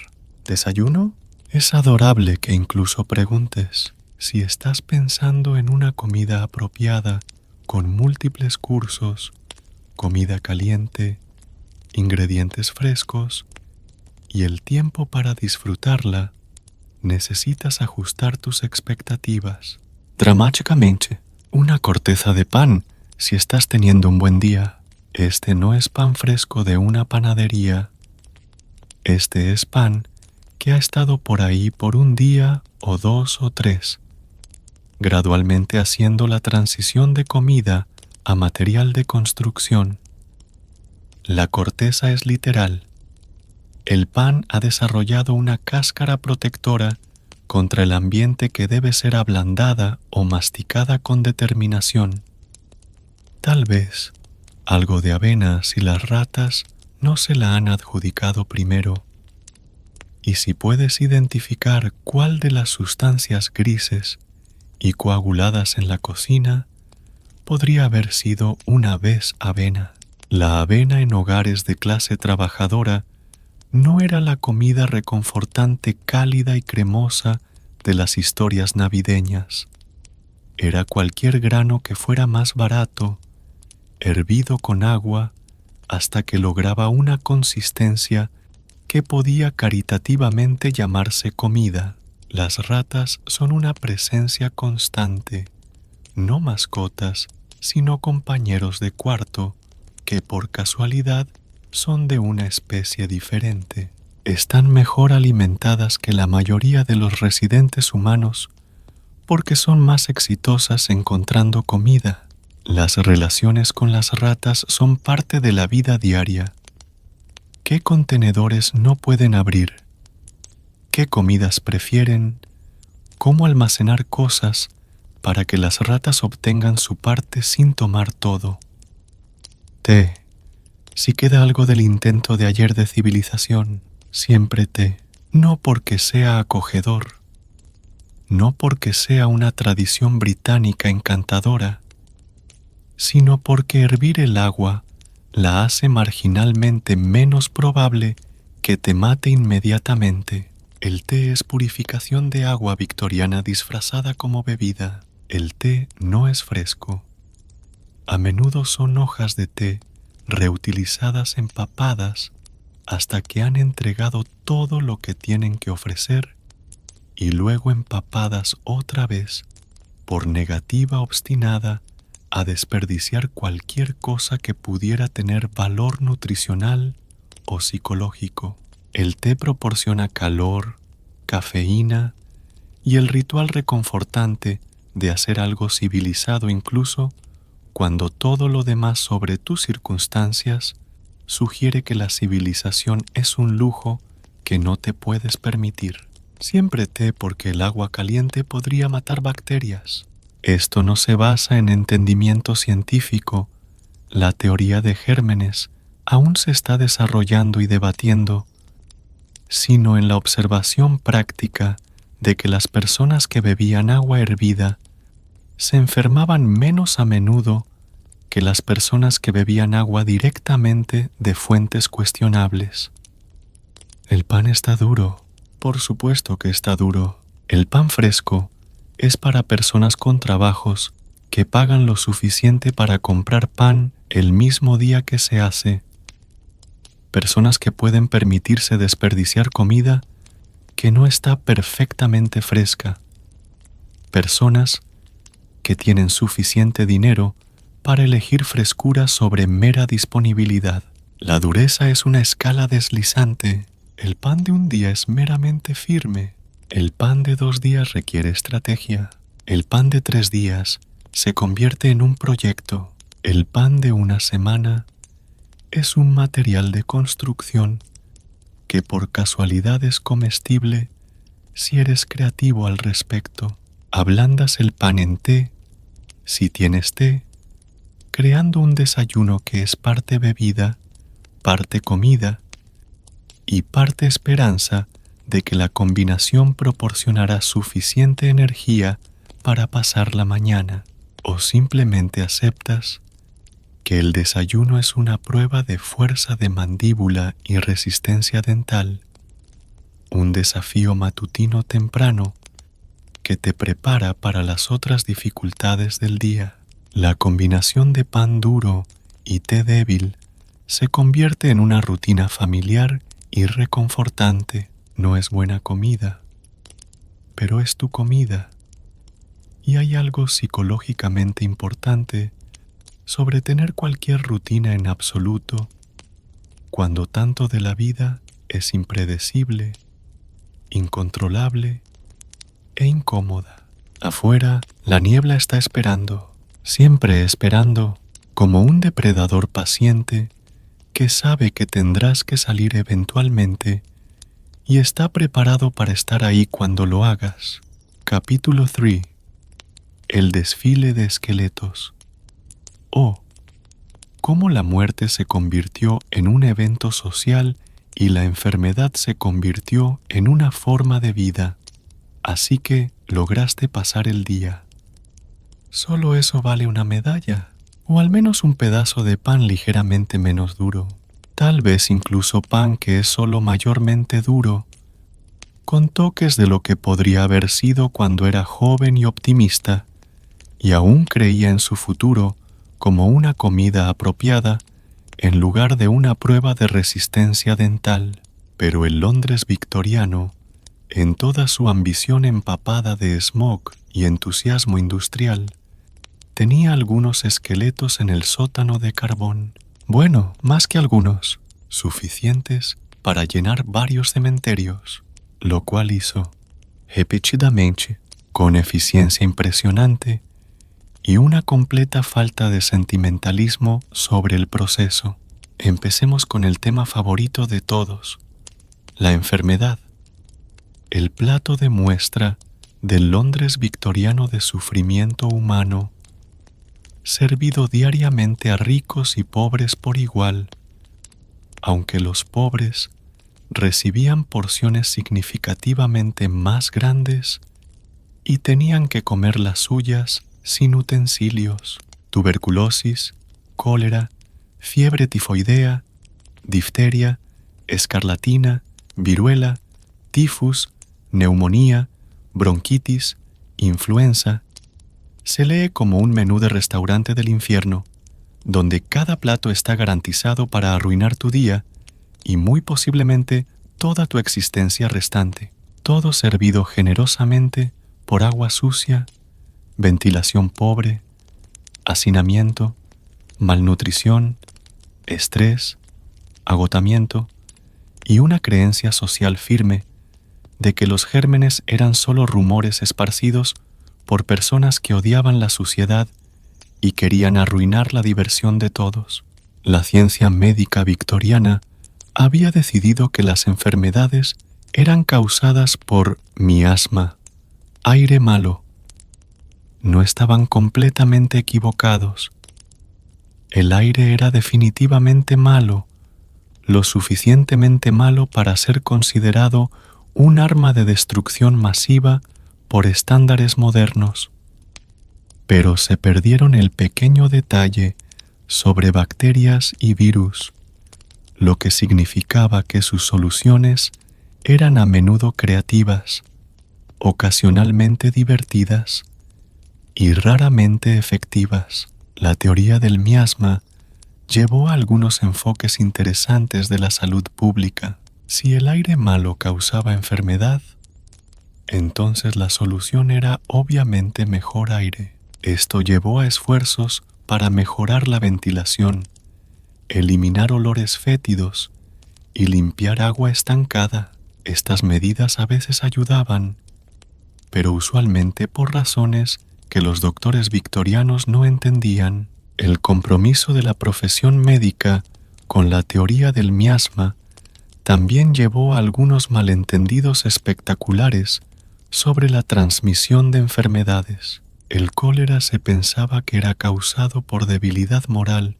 ¿Desayuno? Es adorable que incluso preguntes si estás pensando en una comida apropiada con múltiples cursos, comida caliente, ingredientes frescos y el tiempo para disfrutarla. Necesitas ajustar tus expectativas. Dramáticamente, una corteza de pan Si estás teniendo un buen día, este no es pan fresco de una panadería. Este es pan que ha estado por ahí por un día o 2 o 3, gradualmente haciendo la transición de comida a material de construcción. La corteza es literal. El pan ha desarrollado una cáscara protectora contra el ambiente que debe ser ablandada o masticada con determinación. Tal vez algo de avena si las ratas no se la han adjudicado primero. Y si puedes identificar cuál de las sustancias grises y coaguladas en la cocina podría haber sido una vez avena. La avena en hogares de clase trabajadora no era la comida reconfortante, cálida y cremosa de las historias navideñas. Era cualquier grano que fuera más barato, hervido con agua hasta que lograba una consistencia que podía caritativamente llamarse comida. Las ratas son una presencia constante, no mascotas, sino compañeros de cuarto que por casualidad son de una especie diferente. Están mejor alimentadas que la mayoría de los residentes humanos porque son más exitosas encontrando comida. Las relaciones con las ratas son parte de la vida diaria. ¿Qué contenedores no pueden abrir? ¿Qué comidas prefieren? ¿Cómo almacenar cosas para que las ratas obtengan su parte sin tomar todo? Té. Si queda algo del intento de ayer de civilización, siempre té. No porque sea acogedor, no porque sea una tradición británica encantadora, sino porque hervir el agua la hace marginalmente menos probable que te mate inmediatamente. El té es purificación de agua victoriana disfrazada como bebida. El té no es fresco. A menudo son hojas de té reutilizadas empapadas hasta que han entregado todo lo que tienen que ofrecer y luego empapadas otra vez por negativa obstinada a desperdiciar cualquier cosa que pudiera tener valor nutricional o psicológico. El té proporciona calor, cafeína y el ritual reconfortante de hacer algo civilizado incluso cuando todo lo demás sobre tus circunstancias sugiere que la civilización es un lujo que no te puedes permitir. Siempre té porque el agua caliente podría matar bacterias. Esto no se basa en entendimiento científico. La teoría de gérmenes aún se está desarrollando y debatiendo, sino en la observación práctica de que las personas que bebían agua hervida se enfermaban menos a menudo que las personas que bebían agua directamente de fuentes cuestionables. El pan está duro, por supuesto que está duro. El pan fresco es para personas con trabajos que pagan lo suficiente para comprar pan el mismo día que se hace. Personas que pueden permitirse desperdiciar comida que no está perfectamente fresca. Personas que tienen suficiente dinero para elegir frescura sobre mera disponibilidad. La dureza es una escala deslizante. El pan de un día es meramente firme. El pan de 2 días requiere estrategia. El pan de 3 días se convierte en un proyecto. El pan de una semana es un material de construcción que por casualidad es comestible si eres creativo al respecto. Ablandas el pan en té, si tienes té, creando un desayuno que es parte bebida, parte comida y parte esperanza de que la combinación proporcionará suficiente energía para pasar la mañana, o simplemente aceptas que el desayuno es una prueba de fuerza de mandíbula y resistencia dental, un desafío matutino temprano que te prepara para las otras dificultades del día. La combinación de pan duro y té débil se convierte en una rutina familiar y reconfortante. No es buena comida, pero es tu comida. Y hay algo psicológicamente importante sobre tener cualquier rutina en absoluto, cuando tanto de la vida es impredecible, incontrolable e incómoda. Afuera, la niebla está esperando, siempre esperando, como un depredador paciente que sabe que tendrás que salir eventualmente y está preparado para estar ahí cuando lo hagas. Capítulo 3. El desfile de esqueletos. Oh, cómo la muerte se convirtió en un evento social y la enfermedad se convirtió en una forma de vida. Así que lograste pasar el día. Solo eso vale una medalla, o al menos un pedazo de pan ligeramente menos duro. Tal vez incluso pan que es solo mayormente duro, con toques de lo que podría haber sido cuando era joven y optimista, y aún creía en su futuro como una comida apropiada en lugar de una prueba de resistencia dental. Pero el Londres victoriano, en toda su ambición empapada de smog y entusiasmo industrial, tenía algunos esqueletos en el sótano de carbón. Bueno, más que algunos, suficientes para llenar varios cementerios, lo cual hizo, repetidamente, con eficiencia impresionante y una completa falta de sentimentalismo sobre el proceso. Empecemos con el tema favorito de todos, la enfermedad, el plato de muestra del Londres victoriano de sufrimiento humano, servido diariamente a ricos y pobres por igual, aunque los pobres recibían porciones significativamente más grandes y tenían que comer las suyas sin utensilios. Tuberculosis, cólera, fiebre tifoidea, difteria, escarlatina, viruela, tifus, neumonía, bronquitis, influenza. Se lee como un menú de restaurante del infierno, donde cada plato está garantizado para arruinar tu día y muy posiblemente toda tu existencia restante. Todo servido generosamente por agua sucia, ventilación pobre, hacinamiento, malnutrición, estrés, agotamiento y una creencia social firme de que los gérmenes eran solo rumores esparcidos por personas que odiaban la suciedad y querían arruinar la diversión de todos. La ciencia médica victoriana había decidido que las enfermedades eran causadas por miasma, aire malo. No estaban completamente equivocados. El aire era definitivamente malo, lo suficientemente malo para ser considerado un arma de destrucción masiva por estándares modernos. Pero se perdieron el pequeño detalle sobre bacterias y virus, lo que significaba que sus soluciones eran a menudo creativas, ocasionalmente divertidas y raramente efectivas. La teoría del miasma llevó a algunos enfoques interesantes de la salud pública. Si el aire malo causaba enfermedad, entonces la solución era obviamente mejor aire. Esto llevó a esfuerzos para mejorar la ventilación, eliminar olores fétidos y limpiar agua estancada. Estas medidas a veces ayudaban, pero usualmente por razones que los doctores victorianos no entendían. El compromiso de la profesión médica con la teoría del miasma también llevó a algunos malentendidos espectaculares sobre la transmisión de enfermedades. El cólera se pensaba que era causado por debilidad moral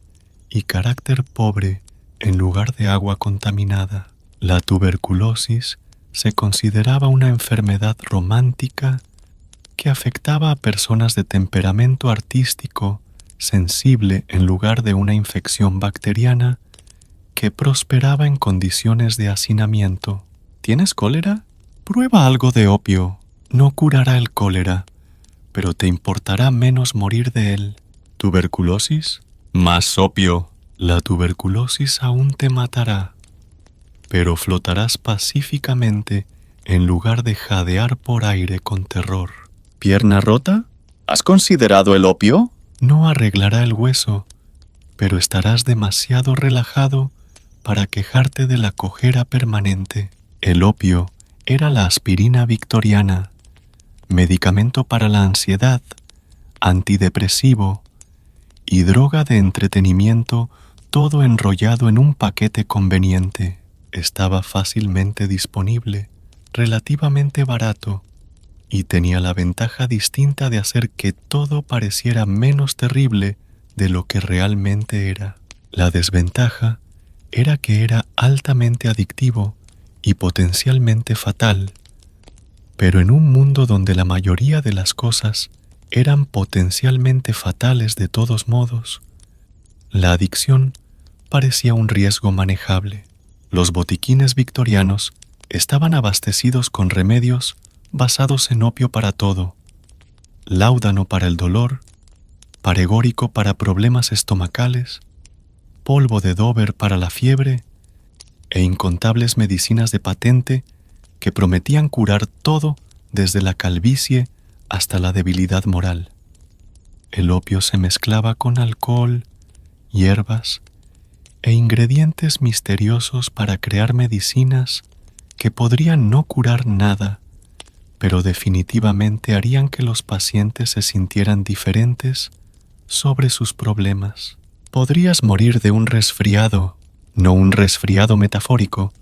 y carácter pobre en lugar de agua contaminada. La tuberculosis se consideraba una enfermedad romántica que afectaba a personas de temperamento artístico sensible en lugar de una infección bacteriana que prosperaba en condiciones de hacinamiento. ¿Tienes cólera? Prueba algo de opio. No curará el cólera, pero te importará menos morir de él. ¿Tuberculosis? Más opio. La tuberculosis aún te matará, pero flotarás pacíficamente en lugar de jadear por aire con terror. ¿Pierna rota? ¿Has considerado el opio? No arreglará el hueso, pero estarás demasiado relajado para quejarte de la cojera permanente. El opio era la aspirina victoriana, medicamento para la ansiedad, antidepresivo y droga de entretenimiento, todo enrollado en un paquete conveniente. Estaba fácilmente disponible, relativamente barato, y tenía la ventaja distinta de hacer que todo pareciera menos terrible de lo que realmente era. La desventaja era que era altamente adictivo y potencialmente fatal, pero en un mundo donde la mayoría de las cosas eran potencialmente fatales de todos modos, la adicción parecía un riesgo manejable. Los botiquines victorianos estaban abastecidos con remedios basados en opio para todo, láudano para el dolor, paregórico para problemas estomacales, polvo de Dover para la fiebre e incontables medicinas de patente que prometían curar todo desde la calvicie hasta la debilidad moral. El opio se mezclaba con alcohol, hierbas e ingredientes misteriosos para crear medicinas que podrían no curar nada, pero definitivamente harían que los pacientes se sintieran diferentes sobre sus problemas. Podrías morir de un resfriado, no un resfriado metafórico,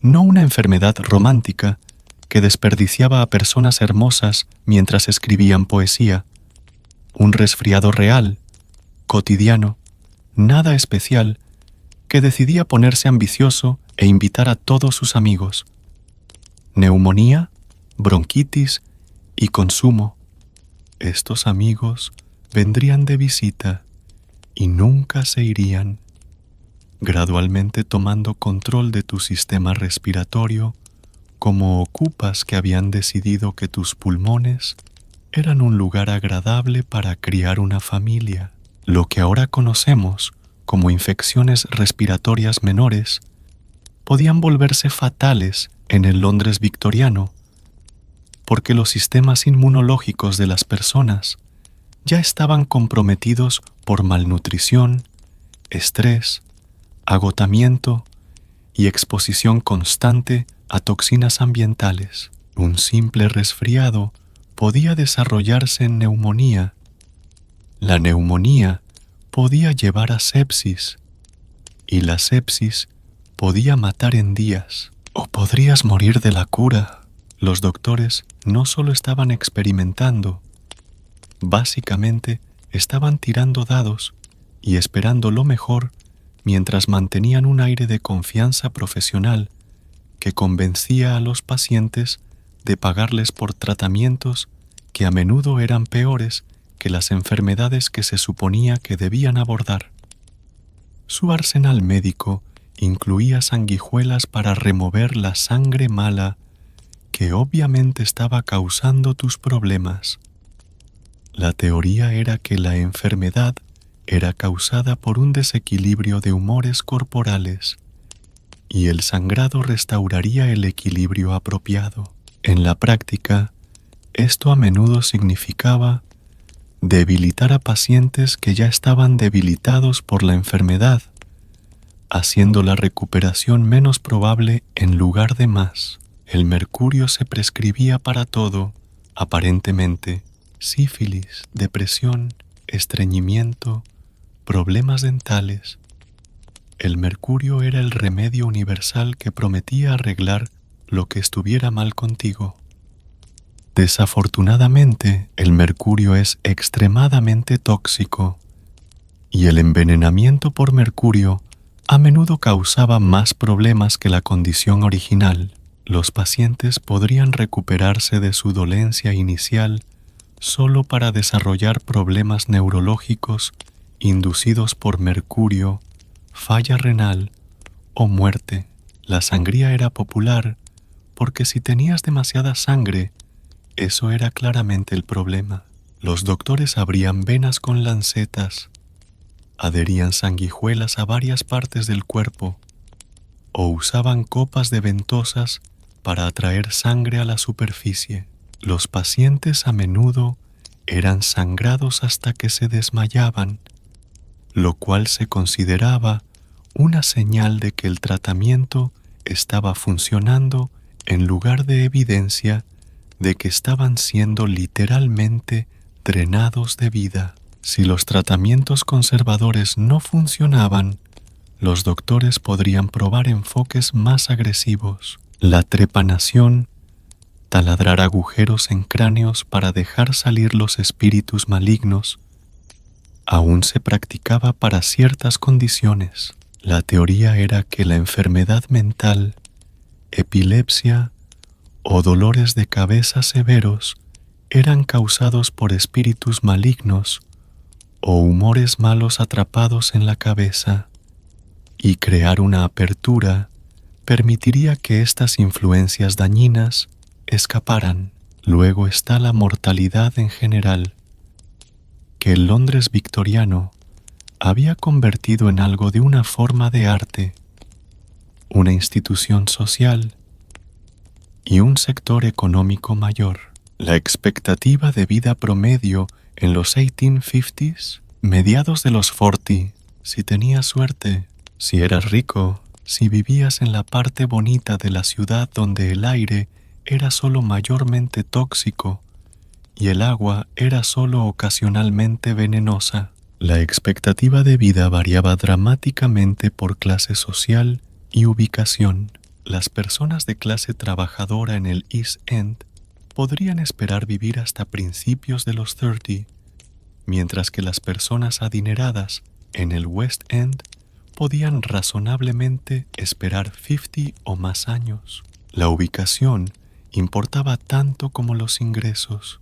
no una enfermedad romántica que desperdiciaba a personas hermosas mientras escribían poesía, un resfriado real, cotidiano, nada especial, que decidía ponerse ambicioso e invitar a todos sus amigos. Neumonía, bronquitis y consumo. Estos amigos vendrían de visita y nunca se irían, gradualmente tomando control de tu sistema respiratorio, como ocupas que habían decidido que tus pulmones eran un lugar agradable para criar una familia. Lo que ahora conocemos como infecciones respiratorias menores podían volverse fatales en el Londres victoriano, porque los sistemas inmunológicos de las personas ya estaban comprometidos por malnutrición, estrés, agotamiento y exposición constante a toxinas ambientales. Un simple resfriado podía desarrollarse en neumonía. La neumonía podía llevar a sepsis, y la sepsis podía matar en días, o podrías morir de la cura. Los doctores no solo estaban experimentando, básicamente estaban tirando dados y esperando lo mejor mientras mantenían un aire de confianza profesional que convencía a los pacientes de pagarles por tratamientos que a menudo eran peores que las enfermedades que se suponía que debían abordar. Su arsenal médico incluía sanguijuelas para remover la sangre mala que obviamente estaba causando tus problemas. La teoría era que la enfermedad era causada por un desequilibrio de humores corporales y el sangrado restauraría el equilibrio apropiado. En la práctica, esto a menudo significaba debilitar a pacientes que ya estaban debilitados por la enfermedad, haciendo la recuperación menos probable en lugar de más. El mercurio se prescribía para todo, aparentemente: sífilis, depresión, estreñimiento, problemas dentales. El mercurio era el remedio universal que prometía arreglar lo que estuviera mal contigo. Desafortunadamente, el mercurio es extremadamente tóxico, y el envenenamiento por mercurio a menudo causaba más problemas que la condición original. Los pacientes podrían recuperarse de su dolencia inicial solo para desarrollar problemas neurológicos inducidos por mercurio, falla renal o muerte. La sangría era popular porque si tenías demasiada sangre, eso era claramente el problema. Los doctores abrían venas con lancetas, adherían sanguijuelas a varias partes del cuerpo o usaban copas de ventosas para atraer sangre a la superficie. Los pacientes a menudo eran sangrados hasta que se desmayaban lo cual se consideraba una señal de que el tratamiento estaba funcionando en lugar de evidencia de que estaban siendo literalmente drenados de vida. Si los tratamientos conservadores no funcionaban, los doctores podrían probar enfoques más agresivos, la trepanación, taladrar agujeros en cráneos para dejar salir los espíritus malignos. Aún se practicaba para ciertas condiciones. La teoría era que la enfermedad mental, epilepsia o dolores de cabeza severos eran causados por espíritus malignos o humores malos atrapados en la cabeza, y crear una apertura permitiría que estas influencias dañinas escaparan. Luego está la mortalidad en general, que el Londres victoriano había convertido en algo de una forma de arte, una institución social y un sector económico mayor. La expectativa de vida promedio en los 1850s, mediados de los 40, si tenías suerte, si eras rico, si vivías en la parte bonita de la ciudad donde el aire era solo mayormente tóxico y el agua era solo ocasionalmente venenosa. La expectativa de vida variaba dramáticamente por clase social y ubicación. Las personas de clase trabajadora en el East End podrían esperar vivir hasta principios de los 30, mientras que las personas adineradas en el West End podían razonablemente esperar 50 o más años. La ubicación importaba tanto como los ingresos.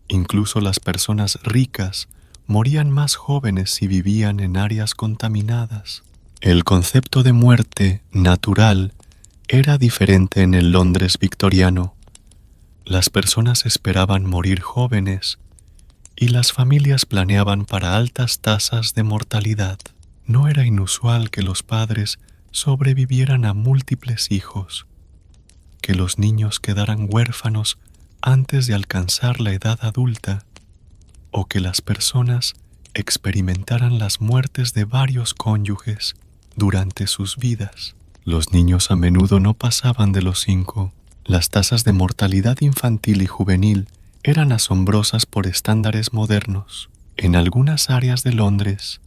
Incluso las personas ricas morían más jóvenes si vivían en áreas contaminadas. El concepto de muerte natural era diferente en el Londres victoriano. Las personas esperaban morir jóvenes y las familias planeaban para altas tasas de mortalidad. No era inusual que los padres sobrevivieran a múltiples hijos, que los niños quedaran huérfanos antes de alcanzar la edad adulta, o que las personas experimentaran las muertes de varios cónyuges durante sus vidas. Los niños a menudo no pasaban de los 5. Las tasas de mortalidad infantil y juvenil eran asombrosas por estándares modernos. En algunas áreas de Londres,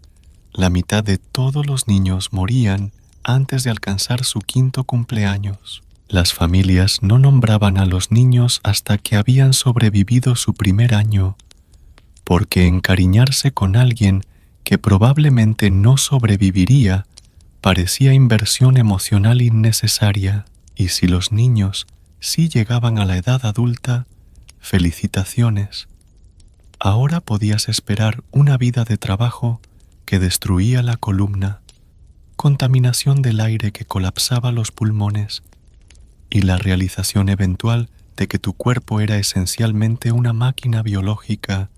la mitad de todos los niños morían antes de alcanzar su 5º cumpleaños. Las familias no nombraban a los niños hasta que habían sobrevivido su primer año, porque encariñarse con alguien que probablemente no sobreviviría parecía inversión emocional innecesaria, y si los niños sí llegaban a la edad adulta, felicitaciones. Ahora podías esperar una vida de trabajo que destruía la columna, contaminación del aire que colapsaba los pulmones, y la realización eventual de que tu cuerpo era esencialmente una máquina biológica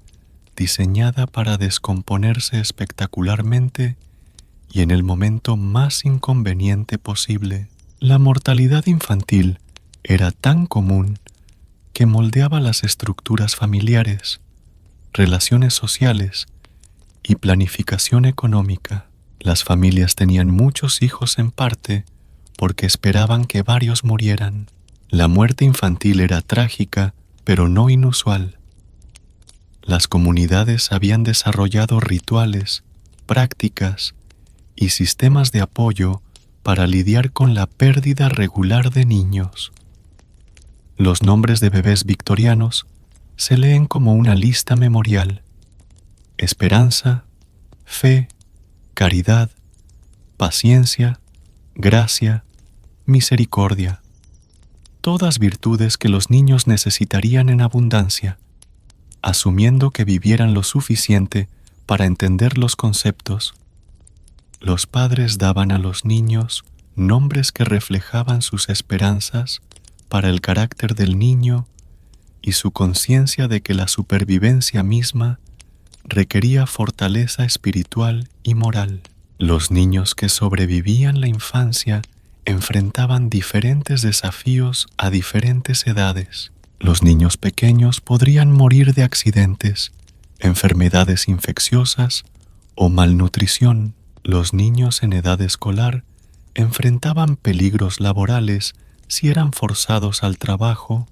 diseñada para descomponerse espectacularmente y en el momento más inconveniente posible. La mortalidad infantil era tan común que moldeaba las estructuras familiares, relaciones sociales y planificación económica. Las familias tenían muchos hijos en parte porque esperaban que varios murieran. La muerte infantil era trágica, pero no inusual. Las comunidades habían desarrollado rituales, prácticas y sistemas de apoyo para lidiar con la pérdida regular de niños. Los nombres de bebés victorianos se leen como una lista memorial: esperanza, fe, caridad, paciencia, gracia, misericordia. Todas virtudes que los niños necesitarían en abundancia, asumiendo que vivieran lo suficiente para entender los conceptos. Los padres daban a los niños nombres que reflejaban sus esperanzas para el carácter del niño y su conciencia de que la supervivencia misma requería fortaleza espiritual y moral. Los niños que sobrevivían la infancia enfrentaban diferentes desafíos a diferentes edades. Los niños pequeños podrían morir de accidentes, enfermedades infecciosas o malnutrición. Los niños en edad escolar enfrentaban peligros laborales si eran forzados al trabajo,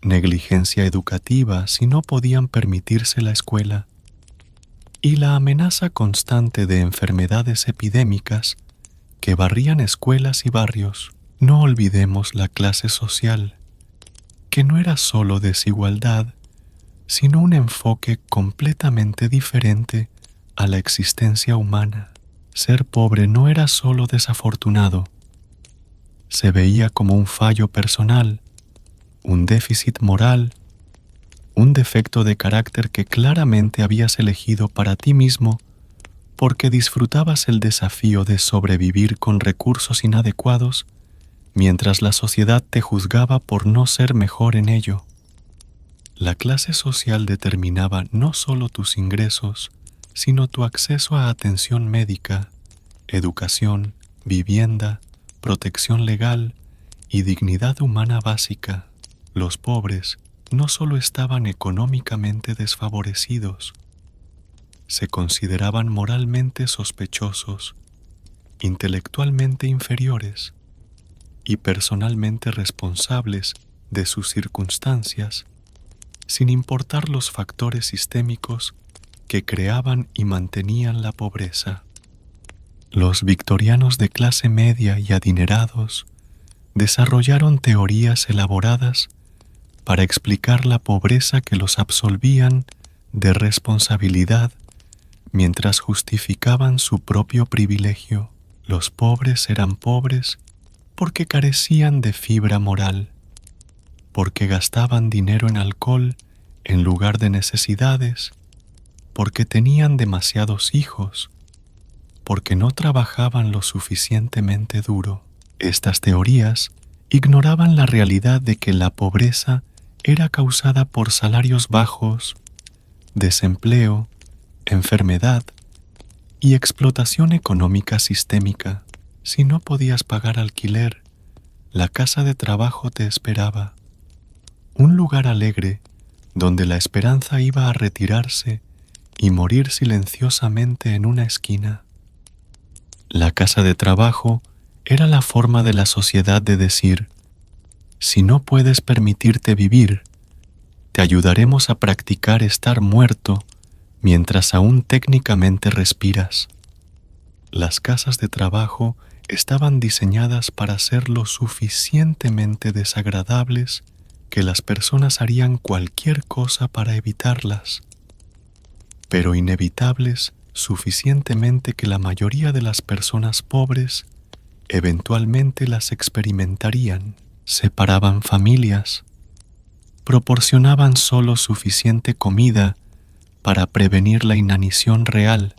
negligencia educativa si no podían permitirse la escuela, y la amenaza constante de enfermedades epidémicas que barrían escuelas y barrios. No olvidemos la clase social, que no era solo desigualdad, sino un enfoque completamente diferente a la existencia humana. Ser pobre no era solo desafortunado, se veía como un fallo personal, un déficit moral, un defecto de carácter que claramente habías elegido para ti mismo porque disfrutabas el desafío de sobrevivir con recursos inadecuados mientras la sociedad te juzgaba por no ser mejor en ello. La clase social determinaba no solo tus ingresos, sino tu acceso a atención médica, educación, vivienda, protección legal y dignidad humana básica. Los pobres no solo estaban económicamente desfavorecidos, se consideraban moralmente sospechosos, intelectualmente inferiores y personalmente responsables de sus circunstancias, sin importar los factores sistémicos que creaban y mantenían la pobreza. Los victorianos de clase media y adinerados desarrollaron teorías elaboradas para explicar la pobreza que los absolvían de responsabilidad mientras justificaban su propio privilegio. Los pobres eran pobres porque carecían de fibra moral, porque gastaban dinero en alcohol en lugar de necesidades, porque tenían demasiados hijos, porque no trabajaban lo suficientemente duro. Estas teorías ignoraban la realidad de que la pobreza era causada por salarios bajos, desempleo, enfermedad y explotación económica sistémica. Si no podías pagar alquiler, la casa de trabajo te esperaba, un lugar alegre donde la esperanza iba a retirarse y morir silenciosamente en una esquina. La casa de trabajo era la forma de la sociedad de decir: si no puedes permitirte vivir, te ayudaremos a practicar estar muerto mientras aún técnicamente respiras. Las casas de trabajo estaban diseñadas para ser lo suficientemente desagradables que las personas harían cualquier cosa para evitarlas, pero inevitables suficientemente que la mayoría de las personas pobres eventualmente las experimentarían. Separaban familias, proporcionaban solo suficiente comida para prevenir la inanición real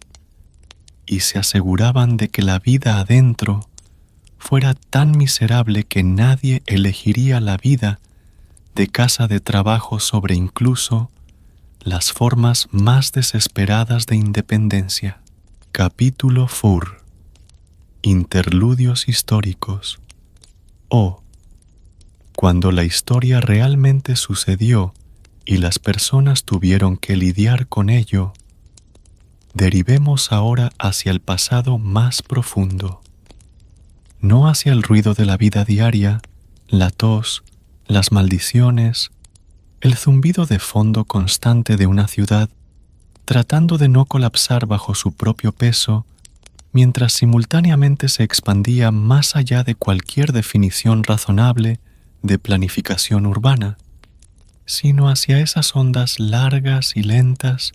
y se aseguraban de que la vida adentro fuera tan miserable que nadie elegiría la vida de casa de trabajo sobre incluso las formas más desesperadas de independencia. Capítulo 4. Interludios históricos. Cuando la historia realmente sucedió y las personas tuvieron que lidiar con ello, derivemos ahora hacia el pasado más profundo, no hacia el ruido de la vida diaria, la tos, las maldiciones, el zumbido de fondo constante de una ciudad tratando de no colapsar bajo su propio peso, mientras simultáneamente se expandía más allá de cualquier definición razonable de planificación urbana, sino hacia esas ondas largas y lentas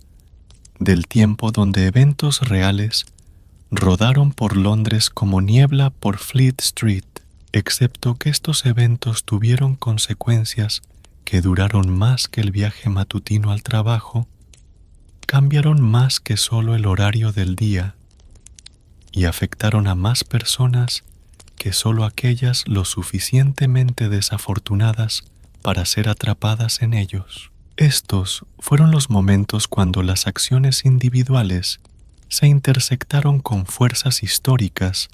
del tiempo donde eventos reales rodaron por Londres como niebla por Fleet Street, excepto que estos eventos tuvieron consecuencias que duraron más que el viaje matutino al trabajo, cambiaron más que solo el horario del día y afectaron a más personas que solo aquellas lo suficientemente desafortunadas para ser atrapadas en ellos. Estos fueron los momentos cuando las acciones individuales se intersectaron con fuerzas históricas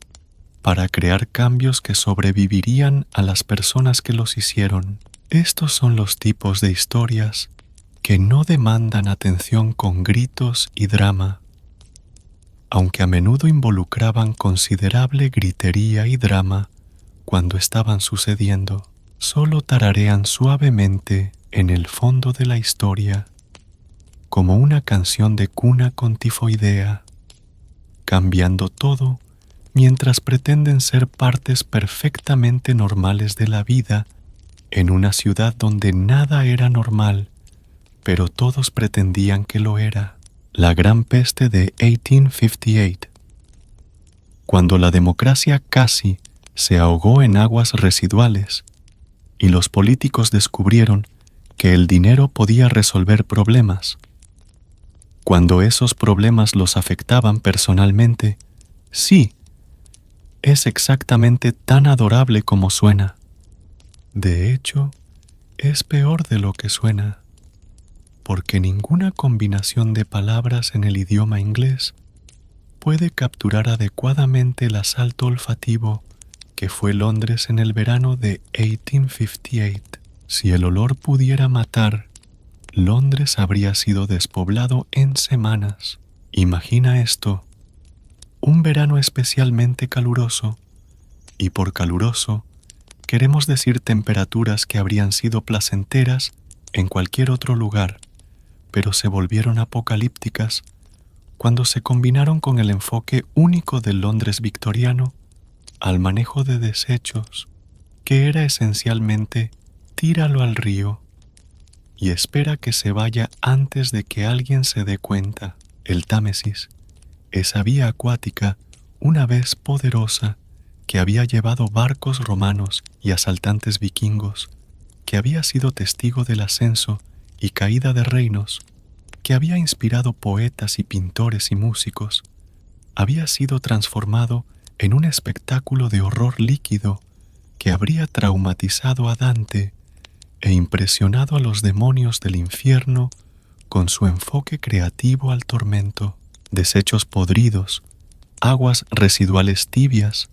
para crear cambios que sobrevivirían a las personas que los hicieron. Estos son los tipos de historias que no demandan atención con gritos y drama, aunque a menudo involucraban considerable gritería y drama cuando estaban sucediendo, solo tararean suavemente en el fondo de la historia, como una canción de cuna con tifoidea, cambiando todo mientras pretenden ser partes perfectamente normales de la vida en una ciudad donde nada era normal, pero todos pretendían que lo era. La Gran Peste de 1858. Cuando la democracia casi se ahogó en aguas residuales y los políticos descubrieron que el dinero podía resolver problemas, cuando esos problemas los afectaban personalmente, sí, es exactamente tan adorable como suena. De hecho, es peor de lo que suena, porque ninguna combinación de palabras en el idioma inglés puede capturar adecuadamente el asalto olfativo que fue Londres en el verano de 1858. Si el olor pudiera matar, Londres habría sido despoblado en semanas. Imagina esto, un verano especialmente caluroso, y por caluroso queremos decir temperaturas que habrían sido placenteras en cualquier otro lugar, pero se volvieron apocalípticas cuando se combinaron con el enfoque único del Londres victoriano al manejo de desechos, que era esencialmente tíralo al río y espera que se vaya antes de que alguien se dé cuenta. El Támesis, esa vía acuática, una vez poderosa, que había llevado barcos romanos y asaltantes vikingos, que había sido testigo del ascenso y caída de reinos, que había inspirado poetas y pintores y músicos, había sido transformado en un espectáculo de horror líquido que habría traumatizado a Dante e impresionado a los demonios del infierno con su enfoque creativo al tormento. Desechos podridos, aguas residuales tibias,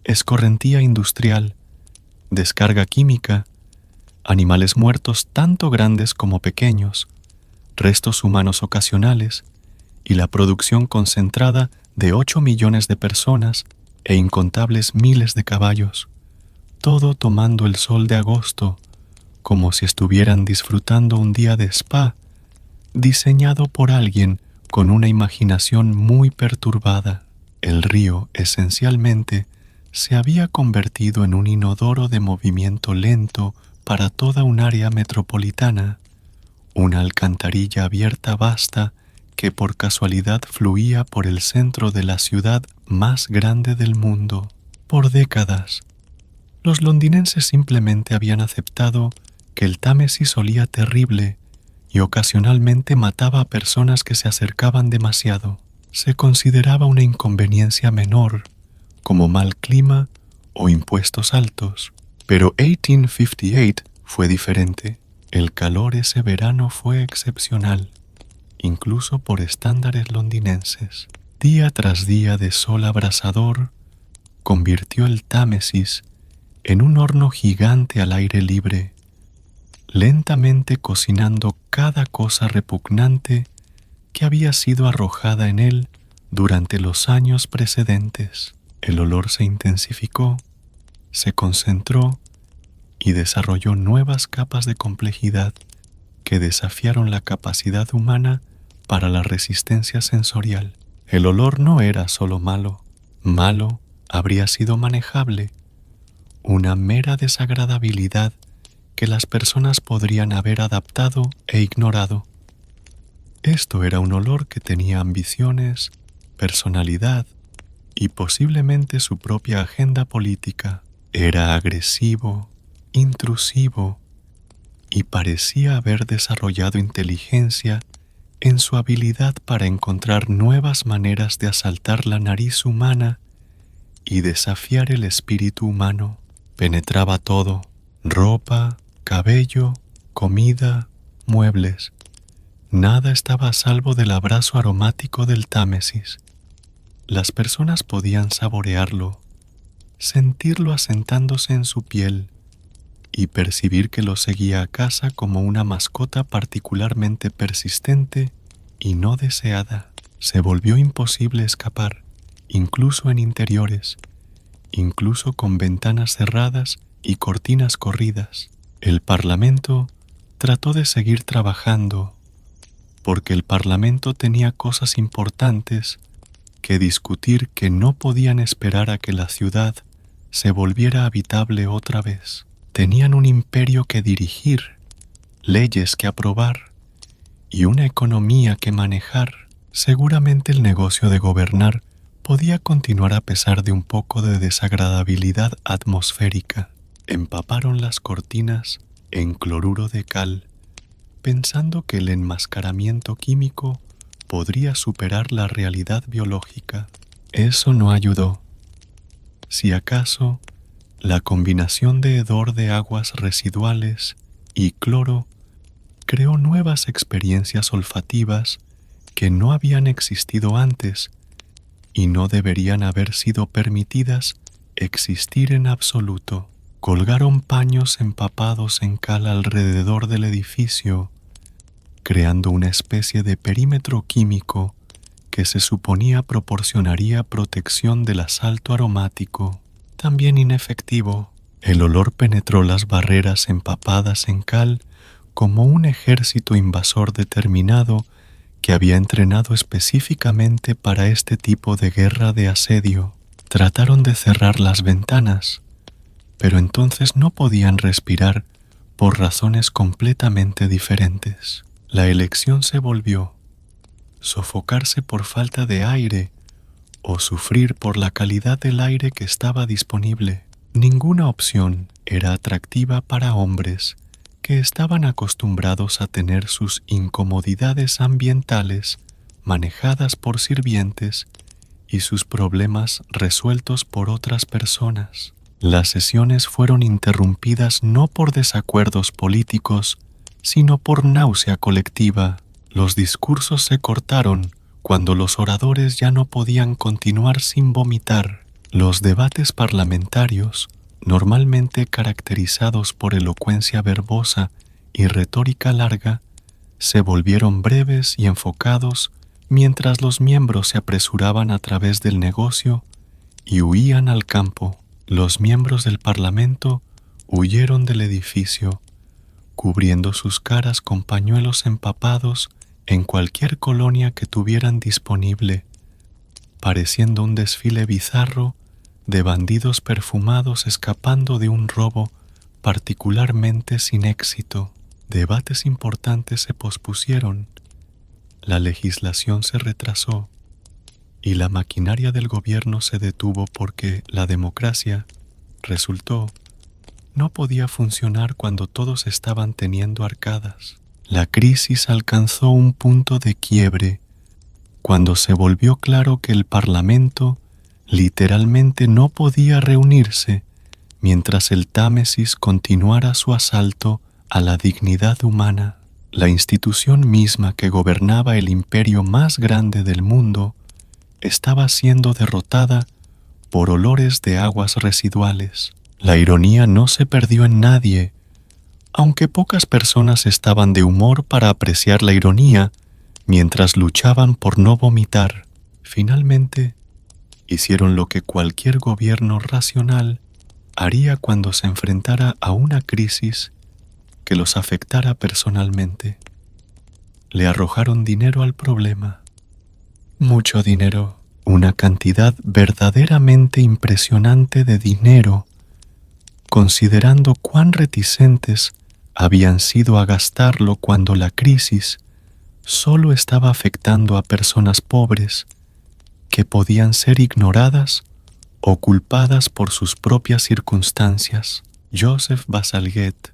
escorrentía industrial, descarga química, animales muertos tanto grandes como pequeños, restos humanos ocasionales y la producción concentrada de 8 millones de personas e incontables miles de caballos, todo tomando el sol de agosto como si estuvieran disfrutando un día de spa diseñado por alguien con una imaginación muy perturbada. El río, esencialmente, se había convertido en un inodoro de movimiento lento para toda un área metropolitana, una alcantarilla abierta vasta que por casualidad fluía por el centro de la ciudad más grande del mundo. Por décadas, los londinenses simplemente habían aceptado que el Támesis olía terrible y ocasionalmente mataba a personas que se acercaban demasiado. Se consideraba una inconveniencia menor, como mal clima o impuestos altos. Pero 1858 fue diferente. El calor ese verano fue excepcional, incluso por estándares londinenses. Día tras día de sol abrasador convirtió el Támesis en un horno gigante al aire libre, lentamente cocinando cada cosa repugnante que había sido arrojada en él durante los años precedentes. El olor se intensificó, se concentró y desarrolló nuevas capas de complejidad que desafiaron la capacidad humana para la resistencia sensorial. El olor no era solo malo, malo habría sido manejable, una mera desagradabilidad que las personas podrían haber adaptado e ignorado. Esto era un olor que tenía ambiciones, personalidad y posiblemente su propia agenda política. Era agresivo, intrusivo y parecía haber desarrollado inteligencia en su habilidad para encontrar nuevas maneras de asaltar la nariz humana y desafiar el espíritu humano. Penetraba todo: ropa, cabello, comida, muebles. Nada estaba a salvo del abrazo aromático del Támesis. Las personas podían saborearlo, sentirlo asentándose en su piel y percibir que lo seguía a casa como una mascota particularmente persistente y no deseada. Se volvió imposible escapar, incluso en interiores, incluso con ventanas cerradas y cortinas corridas. El Parlamento trató de seguir trabajando, porque el Parlamento tenía cosas importantes que discutir que no podían esperar a que la ciudad se volviera habitable otra vez. Tenían un imperio que dirigir, leyes que aprobar y una economía que manejar. Seguramente el negocio de gobernar podía continuar a pesar de un poco de desagradabilidad atmosférica. Empaparon las cortinas en cloruro de cal, pensando que el enmascaramiento químico podría superar la realidad biológica. Eso no ayudó. Si acaso, la combinación de hedor de aguas residuales y cloro creó nuevas experiencias olfativas que no habían existido antes y no deberían haber sido permitidas existir en absoluto. Colgaron paños empapados en cal alrededor del edificio, creando una especie de perímetro químico que se suponía proporcionaría protección del asalto aromático. También inefectivo, el olor penetró las barreras empapadas en cal como un ejército invasor determinado que había entrenado específicamente para este tipo de guerra de asedio. Trataron de cerrar las ventanas, pero entonces no podían respirar por razones completamente diferentes. La elección se volvió sofocarse por falta de aire o sufrir por la calidad del aire que estaba disponible. Ninguna opción era atractiva para hombres que estaban acostumbrados a tener sus incomodidades ambientales manejadas por sirvientes y sus problemas resueltos por otras personas. Las sesiones fueron interrumpidas no por desacuerdos políticos, sino por náusea colectiva. Los discursos se cortaron cuando los oradores ya no podían continuar sin vomitar. Los debates parlamentarios, normalmente caracterizados por elocuencia verbosa y retórica larga, se volvieron breves y enfocados mientras los miembros se apresuraban a través del negocio y huían al campo. Los miembros del Parlamento huyeron del edificio, cubriendo sus caras con pañuelos empapados en cualquier colonia que tuvieran disponible, pareciendo un desfile bizarro de bandidos perfumados escapando de un robo particularmente sin éxito. Debates importantes se pospusieron, la legislación se retrasó y la maquinaria del gobierno se detuvo porque la democracia, resultó, no podía funcionar cuando todos estaban teniendo arcadas. La crisis alcanzó un punto de quiebre cuando se volvió claro que el Parlamento literalmente no podía reunirse mientras el Támesis continuara su asalto a la dignidad humana. La institución misma que gobernaba el imperio más grande del mundo estaba siendo derrotada por olores de aguas residuales. La ironía no se perdió en nadie. Aunque pocas personas estaban de humor para apreciar la ironía mientras luchaban por no vomitar, finalmente hicieron lo que cualquier gobierno racional haría cuando se enfrentara a una crisis que los afectara personalmente. Le arrojaron dinero al problema. Mucho dinero, una cantidad verdaderamente impresionante de dinero, considerando cuán reticentes habían sido a gastarlo cuando la crisis solo estaba afectando a personas pobres que podían ser ignoradas o culpadas por sus propias circunstancias. Joseph Bazalgette,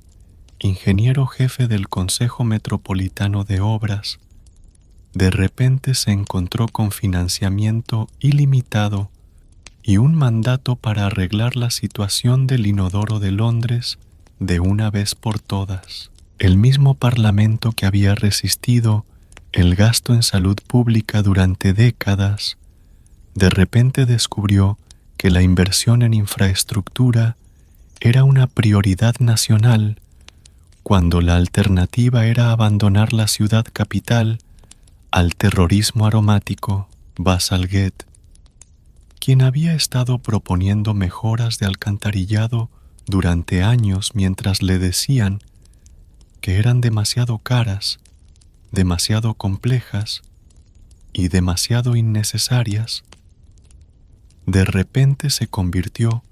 ingeniero jefe del Consejo Metropolitano de Obras, de repente se encontró con financiamiento ilimitado y un mandato para arreglar la situación del inodoro de Londres de una vez por todas. El mismo Parlamento que había resistido el gasto en salud pública durante décadas, de repente descubrió que la inversión en infraestructura era una prioridad nacional, cuando la alternativa era abandonar la ciudad capital al terrorismo aromático, Bazalgette, quien había estado proponiendo mejoras de alcantarillado durante años mientras le decían que eran demasiado caras, demasiado complejas y demasiado innecesarias, de repente se convirtió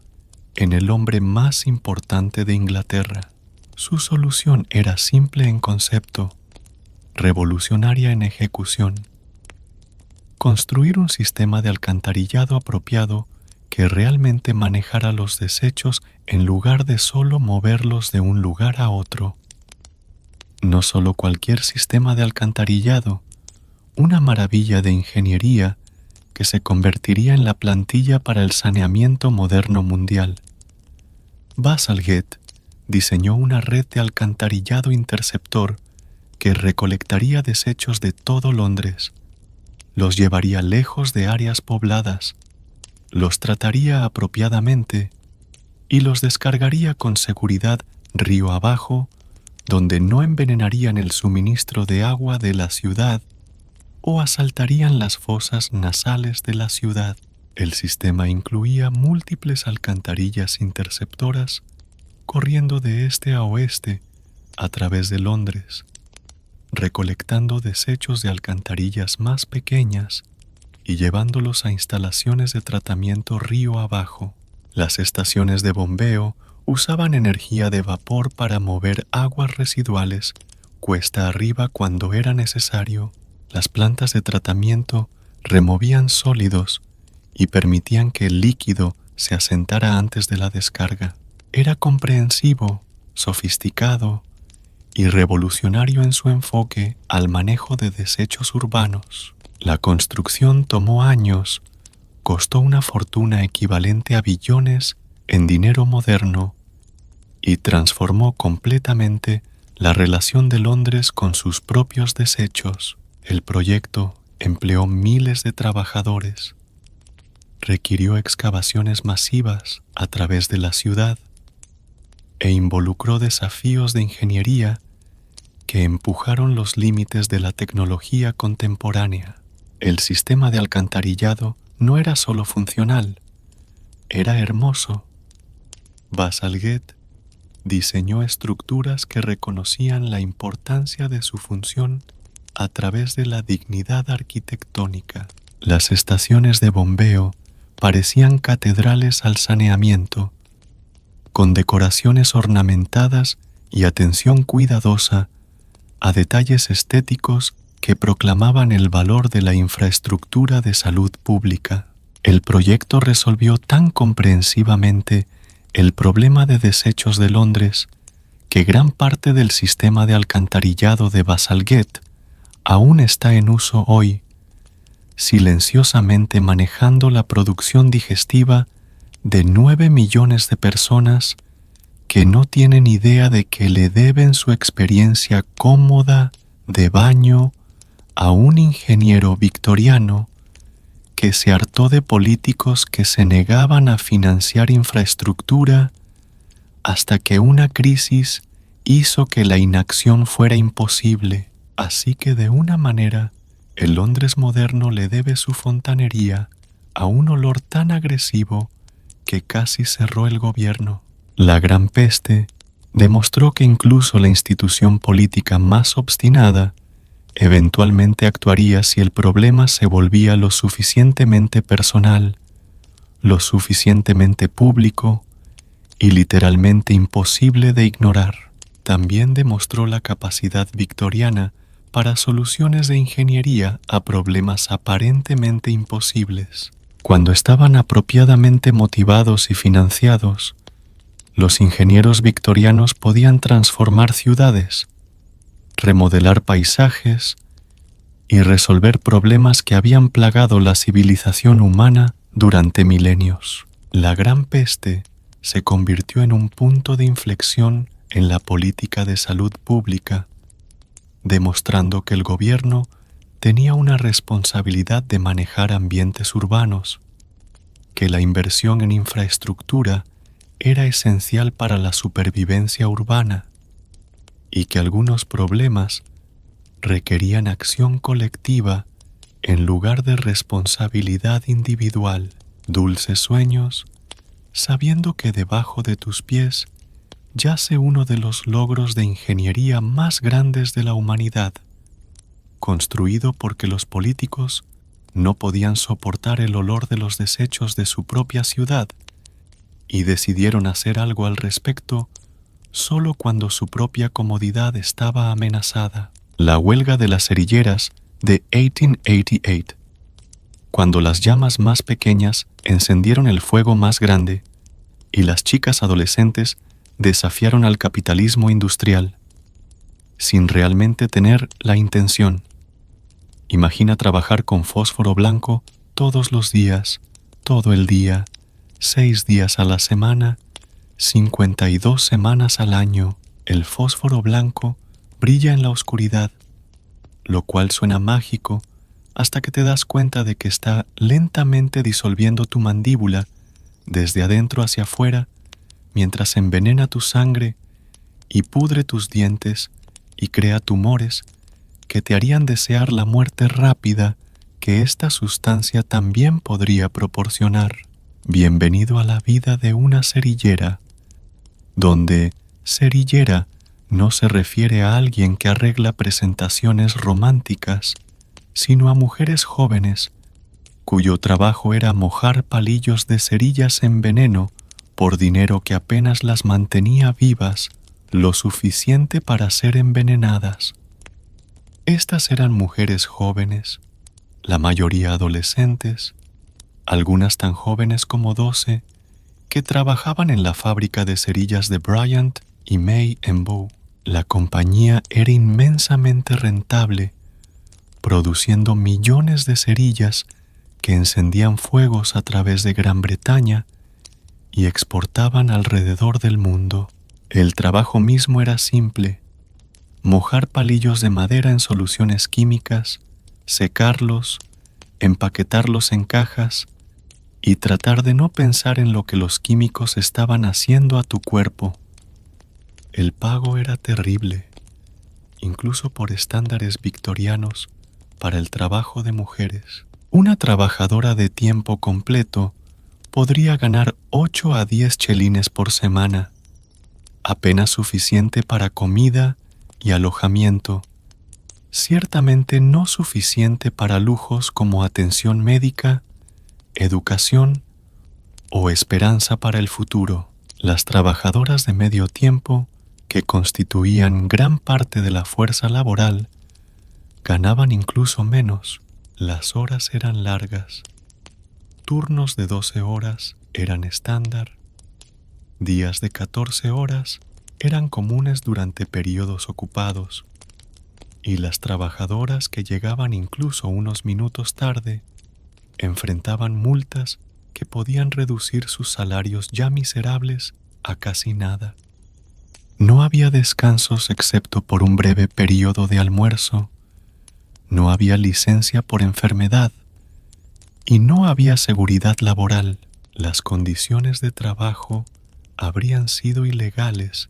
en el hombre más importante de Inglaterra. Su solución era simple en concepto, revolucionaria en ejecución: construir un sistema de alcantarillado apropiado que realmente manejara los desechos en lugar de solo moverlos de un lugar a otro. No solo cualquier sistema de alcantarillado, una maravilla de ingeniería que se convertiría en la plantilla para el saneamiento moderno mundial. Bazalgette diseñó una red de alcantarillado interceptor que recolectaría desechos de todo Londres, los llevaría lejos de áreas pobladas, los trataría apropiadamente y los descargaría con seguridad río abajo, donde no envenenarían el suministro de agua de la ciudad o asaltarían las fosas nasales de la ciudad. El sistema incluía múltiples alcantarillas interceptoras corriendo de este a oeste a través de Londres, recolectando desechos de alcantarillas más pequeñas y llevándolos a instalaciones de tratamiento río abajo. Las estaciones de bombeo usaban energía de vapor para mover aguas residuales cuesta arriba cuando era necesario. Las plantas de tratamiento removían sólidos y permitían que el líquido se asentara antes de la descarga. Era comprensivo, sofisticado y revolucionario en su enfoque al manejo de desechos urbanos. La construcción tomó años, costó una fortuna equivalente a billones en dinero moderno y transformó completamente la relación de Londres con sus propios desechos. El proyecto empleó miles de trabajadores, requirió excavaciones masivas a través de la ciudad e involucró desafíos de ingeniería que empujaron los límites de la tecnología contemporánea. El sistema de alcantarillado no era solo funcional, era hermoso. Bazalgette diseñó estructuras que reconocían la importancia de su función a través de la dignidad arquitectónica. Las estaciones de bombeo parecían catedrales al saneamiento, con decoraciones ornamentadas y atención cuidadosa a detalles estéticos que proclamaban el valor de la infraestructura de salud pública. El proyecto resolvió tan comprensivamente el problema de desechos de Londres que gran parte del sistema de alcantarillado de Bazalgette aún está en uso hoy, silenciosamente manejando la producción digestiva de 9 millones de personas que no tienen idea de que le deben su experiencia cómoda de baño a un ingeniero victoriano que se hartó de políticos que se negaban a financiar infraestructura hasta que una crisis hizo que la inacción fuera imposible. Así que de una manera, el Londres moderno le debe su fontanería a un olor tan agresivo que casi cerró el gobierno. La Gran Peste demostró que incluso la institución política más obstinada eventualmente actuaría si el problema se volvía lo suficientemente personal, lo suficientemente público y literalmente imposible de ignorar. También demostró la capacidad victoriana para soluciones de ingeniería a problemas aparentemente imposibles. Cuando estaban apropiadamente motivados y financiados, los ingenieros victorianos podían transformar ciudades, remodelar paisajes y resolver problemas que habían plagado la civilización humana durante milenios. La Gran Peste se convirtió en un punto de inflexión en la política de salud pública, demostrando que el gobierno tenía una responsabilidad de manejar ambientes urbanos, que la inversión en infraestructura era esencial para la supervivencia urbana y que algunos problemas requerían acción colectiva en lugar de responsabilidad individual. Dulces sueños, sabiendo que debajo de tus pies yace uno de los logros de ingeniería más grandes de la humanidad, construido porque los políticos no podían soportar el olor de los desechos de su propia ciudad y decidieron hacer algo al respecto solo cuando su propia comodidad estaba amenazada. La huelga de las cerilleras de 1888, cuando las llamas más pequeñas encendieron el fuego más grande y las chicas adolescentes desafiaron al capitalismo industrial, sin realmente tener la intención. Imagina trabajar con fósforo blanco todos los días, todo el día, 6 días a la semana, 52 semanas al año. El fósforo blanco brilla en la oscuridad, lo cual suena mágico hasta que te das cuenta de que está lentamente disolviendo tu mandíbula desde adentro hacia afuera, mientras envenena tu sangre y pudre tus dientes y crea tumores que te harían desear la muerte rápida que esta sustancia también podría proporcionar. Bienvenido a la vida de una cerillera, donde cerillera no se refiere a alguien que arregla presentaciones románticas, sino a mujeres jóvenes cuyo trabajo era mojar palillos de cerillas en veneno por dinero que apenas las mantenía vivas lo suficiente para ser envenenadas. Estas eran mujeres jóvenes, la mayoría adolescentes, algunas tan jóvenes como 12, que trabajaban en la fábrica de cerillas de Bryant y May & Bow. La compañía era inmensamente rentable, produciendo millones de cerillas que encendían fuegos a través de Gran Bretaña y exportaban alrededor del mundo. El trabajo mismo era simple: mojar palillos de madera en soluciones químicas, secarlos, empaquetarlos en cajas y tratar de no pensar en lo que los químicos estaban haciendo a tu cuerpo. El pago era terrible, incluso por estándares victorianos, para el trabajo de mujeres. Una trabajadora de tiempo completo podría ganar 8 a 10 chelines por semana, apenas suficiente para comida y alojamiento, ciertamente no suficiente para lujos como atención médica, educación o esperanza para el futuro. Las trabajadoras de medio tiempo, que constituían gran parte de la fuerza laboral, ganaban incluso menos. Las horas eran largas. Turnos de 12 horas eran estándar. Días de 14 horas eran comunes durante periodos ocupados, y las trabajadoras que llegaban incluso unos minutos tarde enfrentaban multas que podían reducir sus salarios ya miserables a casi nada. No había descansos excepto por un breve periodo de almuerzo, no había licencia por enfermedad y no había seguridad laboral. Las condiciones de trabajo habrían sido ilegales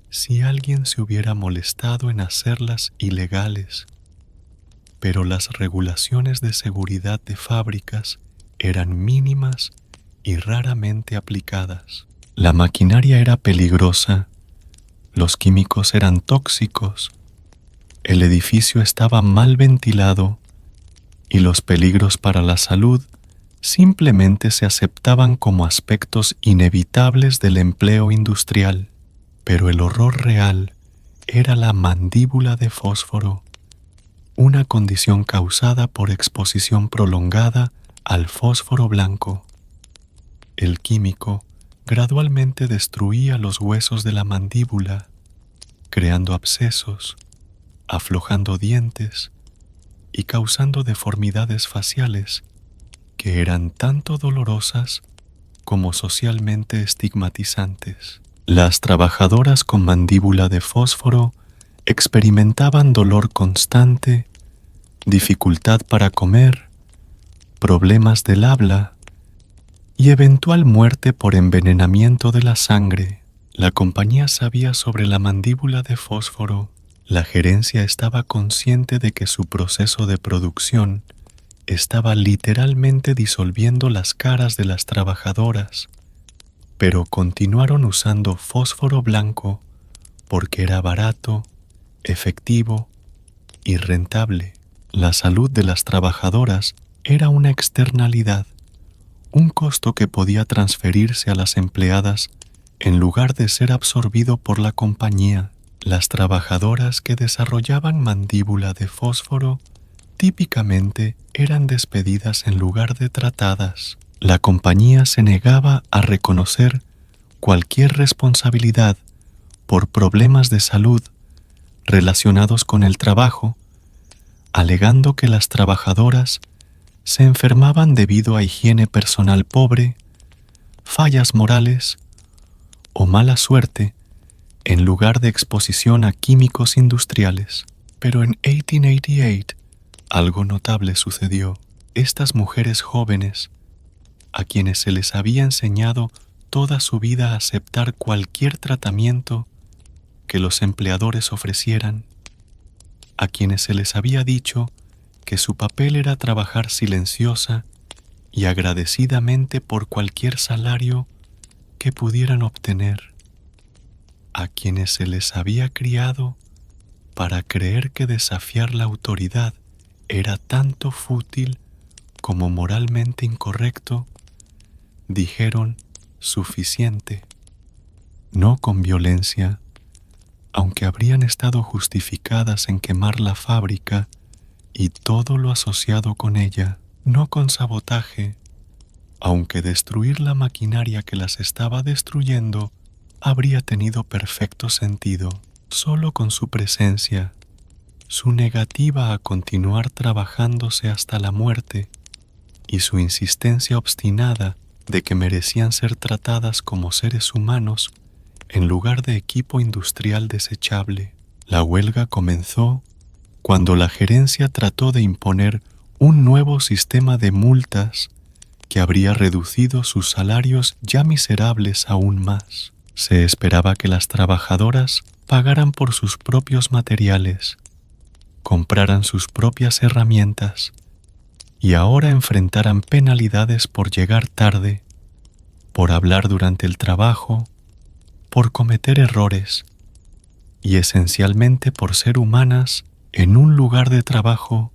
si alguien se hubiera molestado en hacerlas ilegales, pero las regulaciones de seguridad de fábricas eran mínimas y raramente aplicadas. La maquinaria era peligrosa, los químicos eran tóxicos, el edificio estaba mal ventilado y los peligros para la salud simplemente se aceptaban como aspectos inevitables del empleo industrial. Pero el horror real era la mandíbula de fósforo, una condición causada por exposición prolongada al fósforo blanco. El químico gradualmente destruía los huesos de la mandíbula, creando abscesos, aflojando dientes y causando deformidades faciales que eran tanto dolorosas como socialmente estigmatizantes. Las trabajadoras con mandíbula de fósforo experimentaban dolor constante, dificultad para comer, problemas del habla y eventual muerte por envenenamiento de la sangre. La compañía sabía sobre la mandíbula de fósforo La gerencia estaba consciente de que su proceso de producción estaba literalmente disolviendo las caras de las trabajadoras, pero continuaron usando fósforo blanco porque era barato, efectivo y rentable. La salud de las trabajadoras era una externalidad, un costo que podía transferirse a las empleadas en lugar de ser absorbido por la compañía. Las trabajadoras que desarrollaban mandíbula de fósforo típicamente eran despedidas en lugar de tratadas. La compañía se negaba a reconocer cualquier responsabilidad por problemas de salud relacionados con el trabajo, alegando que las trabajadoras se enfermaban debido a higiene personal pobre, fallas morales o mala suerte en lugar de exposición a químicos industriales. Pero en 1888 algo notable sucedió. Estas mujeres jóvenes, a quienes se les había enseñado toda su vida a aceptar cualquier tratamiento que los empleadores ofrecieran, a quienes se les había dicho que su papel era trabajar silenciosa y agradecidamente por cualquier salario que pudieran obtener, a quienes se les había criado para creer que desafiar la autoridad era tanto fútil como moralmente incorrecto, dijeron suficiente, no con violencia, aunque habrían estado justificadas en quemar la fábrica y todo lo asociado con ella, no con sabotaje, aunque destruir la maquinaria que las estaba destruyendo habría tenido perfecto sentido. Solo con su presencia, su negativa a continuar trabajándose hasta la muerte y su insistencia obstinada de que merecían ser tratadas como seres humanos en lugar de equipo industrial desechable. La huelga comenzó cuando la gerencia trató de imponer un nuevo sistema de multas que habría reducido sus salarios ya miserables aún más. Se esperaba que las trabajadoras pagaran por sus propios materiales, compraran sus propias herramientas y ahora enfrentaran penalidades por llegar tarde, por hablar durante el trabajo, por cometer errores y esencialmente por ser humanas en un lugar de trabajo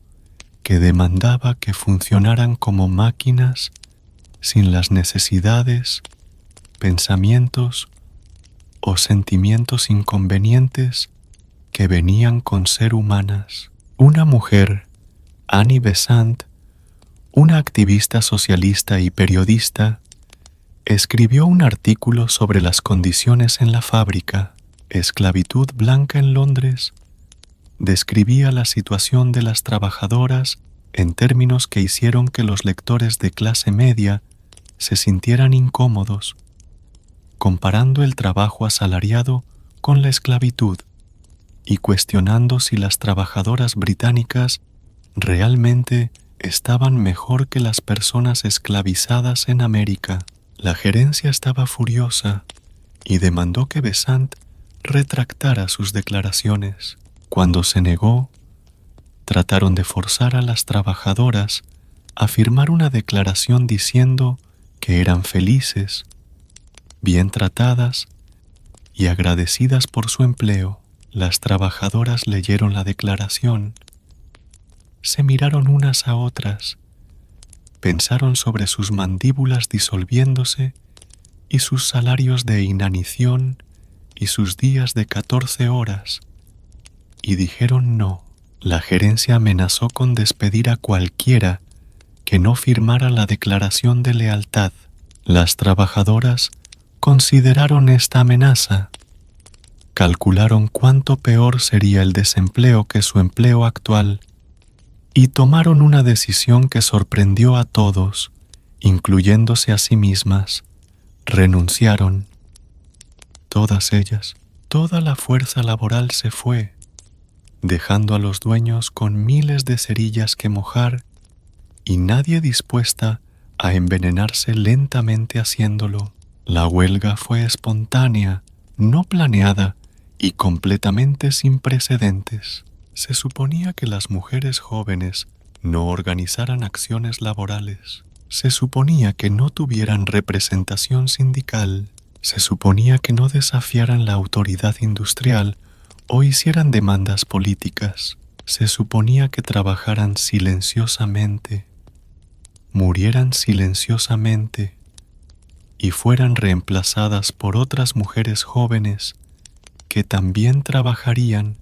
que demandaba que funcionaran como máquinas sin las necesidades, pensamientos o sentimientos inconvenientes que venían con ser humanas. Una mujer, Annie Besant, una activista socialista y periodista, escribió un artículo sobre las condiciones en la fábrica. Esclavitud blanca en Londres describía la situación de las trabajadoras en términos que hicieron que los lectores de clase media se sintieran incómodos, comparando el trabajo asalariado con la esclavitud y cuestionando si las trabajadoras británicas realmente estaban mejor que las personas esclavizadas en América. La gerencia estaba furiosa y demandó que Besant retractara sus declaraciones. Cuando se negó, trataron de forzar a las trabajadoras a firmar una declaración diciendo que eran felices, bien tratadas y agradecidas por su empleo. Las trabajadoras leyeron la declaración, se miraron unas a otras, pensaron sobre sus mandíbulas disolviéndose y sus salarios de inanición y sus días de 14 horas, y dijeron no. La gerencia amenazó con despedir a cualquiera que no firmara la declaración de lealtad. Las trabajadoras consideraron esta amenaza, calcularon cuánto peor sería el desempleo que su empleo actual y tomaron una decisión que sorprendió a todos, incluyéndose a sí mismas. Renunciaron. Todas ellas, toda la fuerza laboral se fue, dejando a los dueños con miles de cerillas que mojar y nadie dispuesta a envenenarse lentamente haciéndolo. La huelga fue espontánea, no planeada y completamente sin precedentes. Se suponía que las mujeres jóvenes no organizaran acciones laborales. Se suponía que no tuvieran representación sindical. Se suponía que no desafiaran la autoridad industrial o hicieran demandas políticas. Se suponía que trabajaran silenciosamente, murieran silenciosamente y fueran reemplazadas por otras mujeres jóvenes que también trabajarían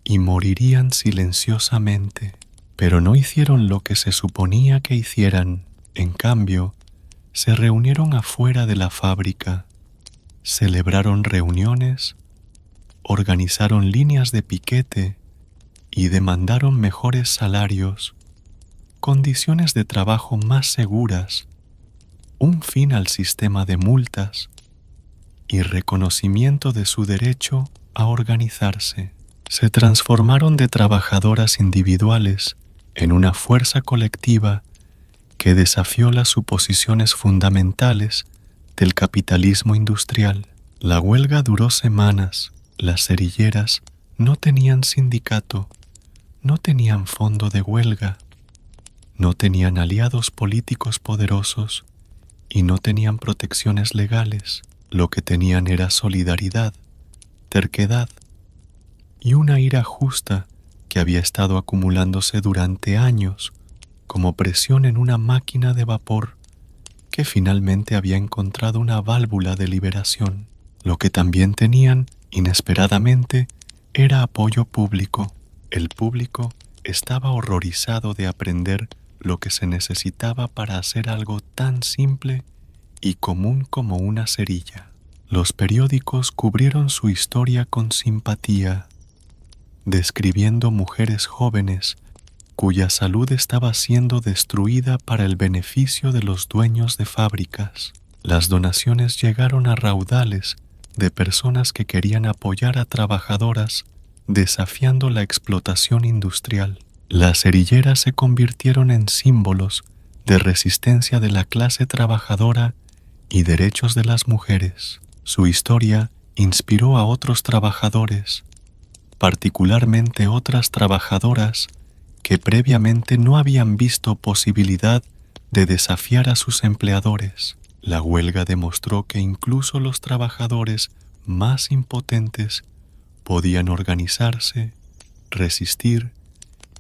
y morirían silenciosamente. Pero no hicieron lo que se suponía que hicieran. En cambio, se reunieron afuera de la fábrica, celebraron reuniones, organizaron líneas de piquete y demandaron mejores salarios, condiciones de trabajo más seguras, un fin al sistema de multas y reconocimiento de su derecho a organizarse. Se transformaron de trabajadoras individuales en una fuerza colectiva que desafió las suposiciones fundamentales del capitalismo industrial. La huelga duró semanas. Las cerilleras no tenían sindicato, no tenían fondo de huelga, no tenían aliados políticos poderosos y no tenían protecciones legales. Lo que tenían era solidaridad, terquedad y una ira justa que había estado acumulándose durante años como presión en una máquina de vapor que finalmente había encontrado una válvula de liberación. Lo que también tenían, inesperadamente, era apoyo público. El público estaba horrorizado de aprender lo que se necesitaba para hacer algo tan simple y común como una cerilla. Los periódicos cubrieron su historia con simpatía, describiendo mujeres jóvenes cuya salud estaba siendo destruida para el beneficio de los dueños de fábricas. Las donaciones llegaron a raudales de personas que querían apoyar a trabajadoras desafiando la explotación industrial. Las cerilleras se convirtieron en símbolos de resistencia de la clase trabajadora y derechos de las mujeres. Su historia inspiró a otros trabajadores, particularmente otras trabajadoras que previamente no habían visto posibilidad de desafiar a sus empleadores. La huelga demostró que incluso los trabajadores más impotentes podían organizarse, resistir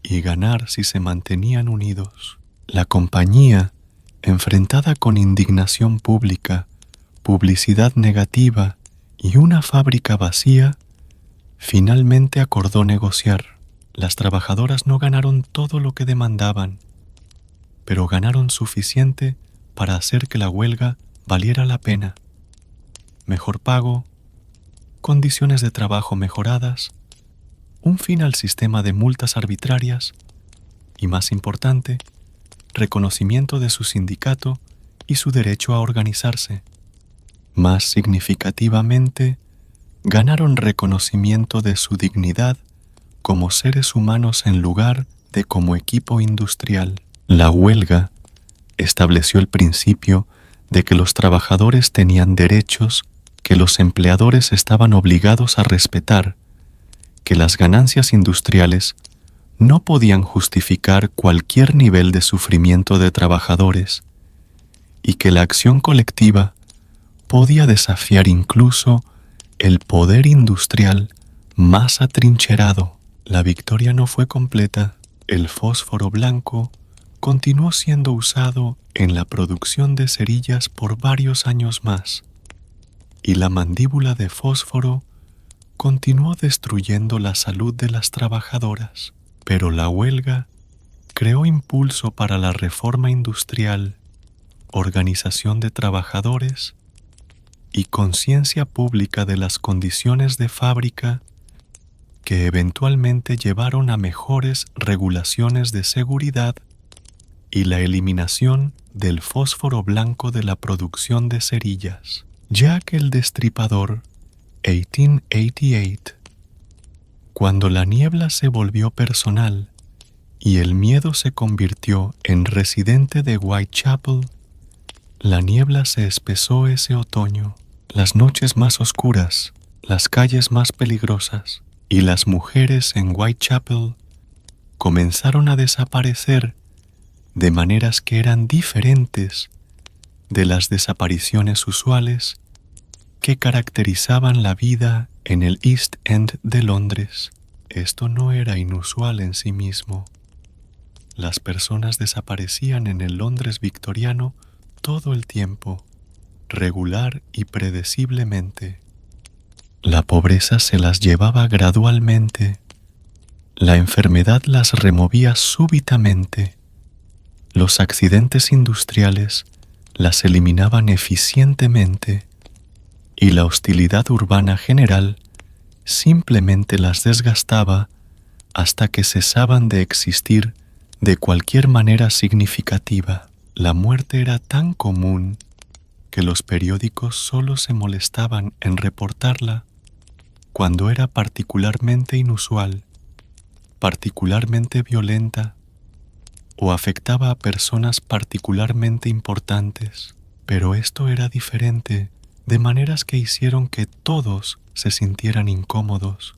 y ganar si se mantenían unidos. La compañía, enfrentada con indignación pública, publicidad negativa y una fábrica vacía, finalmente acordó negociar. Las trabajadoras no ganaron todo lo que demandaban, pero ganaron suficiente para hacer que la huelga valiera la pena. Mejor pago, condiciones de trabajo mejoradas, un fin al sistema de multas arbitrarias y, más importante, reconocimiento de su sindicato y su derecho a organizarse. Más significativamente, ganaron reconocimiento de su dignidad como seres humanos en lugar de como equipo industrial. La huelga estableció el principio de que los trabajadores tenían derechos que los empleadores estaban obligados a respetar, que las ganancias industriales no podían justificar cualquier nivel de sufrimiento de trabajadores y que la acción colectiva podía desafiar incluso el poder industrial más atrincherado. La victoria no fue completa. El fósforo blanco continuó siendo usado en la producción de cerillas por varios años más, y la mandíbula de fósforo continuó destruyendo la salud de las trabajadoras. Pero la huelga creó impulso para la reforma industrial, organización de trabajadores y conciencia pública de las condiciones de fábrica que eventualmente llevaron a mejores regulaciones de seguridad y la eliminación del fósforo blanco de la producción de cerillas. Jack el Destripador, 1888. Cuando la niebla se volvió personal y el miedo se convirtió en residente de Whitechapel, la niebla se espesó ese otoño. Las noches más oscuras las calles más peligrosas y las mujeres en Whitechapel comenzaron a desaparecer de maneras que eran diferentes de las desapariciones usuales que caracterizaban la vida en el East End de Londres. Esto no era inusual en sí mismo. Las personas desaparecían en el Londres victoriano todo el tiempo, regular y predeciblemente. La pobreza se las llevaba gradualmente. La enfermedad las removía súbitamente. Los accidentes industriales las eliminaban eficientemente y la hostilidad urbana general simplemente las desgastaba hasta que cesaban de existir de cualquier manera significativa. La muerte era tan común que los periódicos solo se molestaban en reportarla cuando era particularmente inusual, particularmente violenta o afectaba a personas particularmente importantes. Pero esto era diferente, de maneras que hicieron que todos se sintieran incómodos,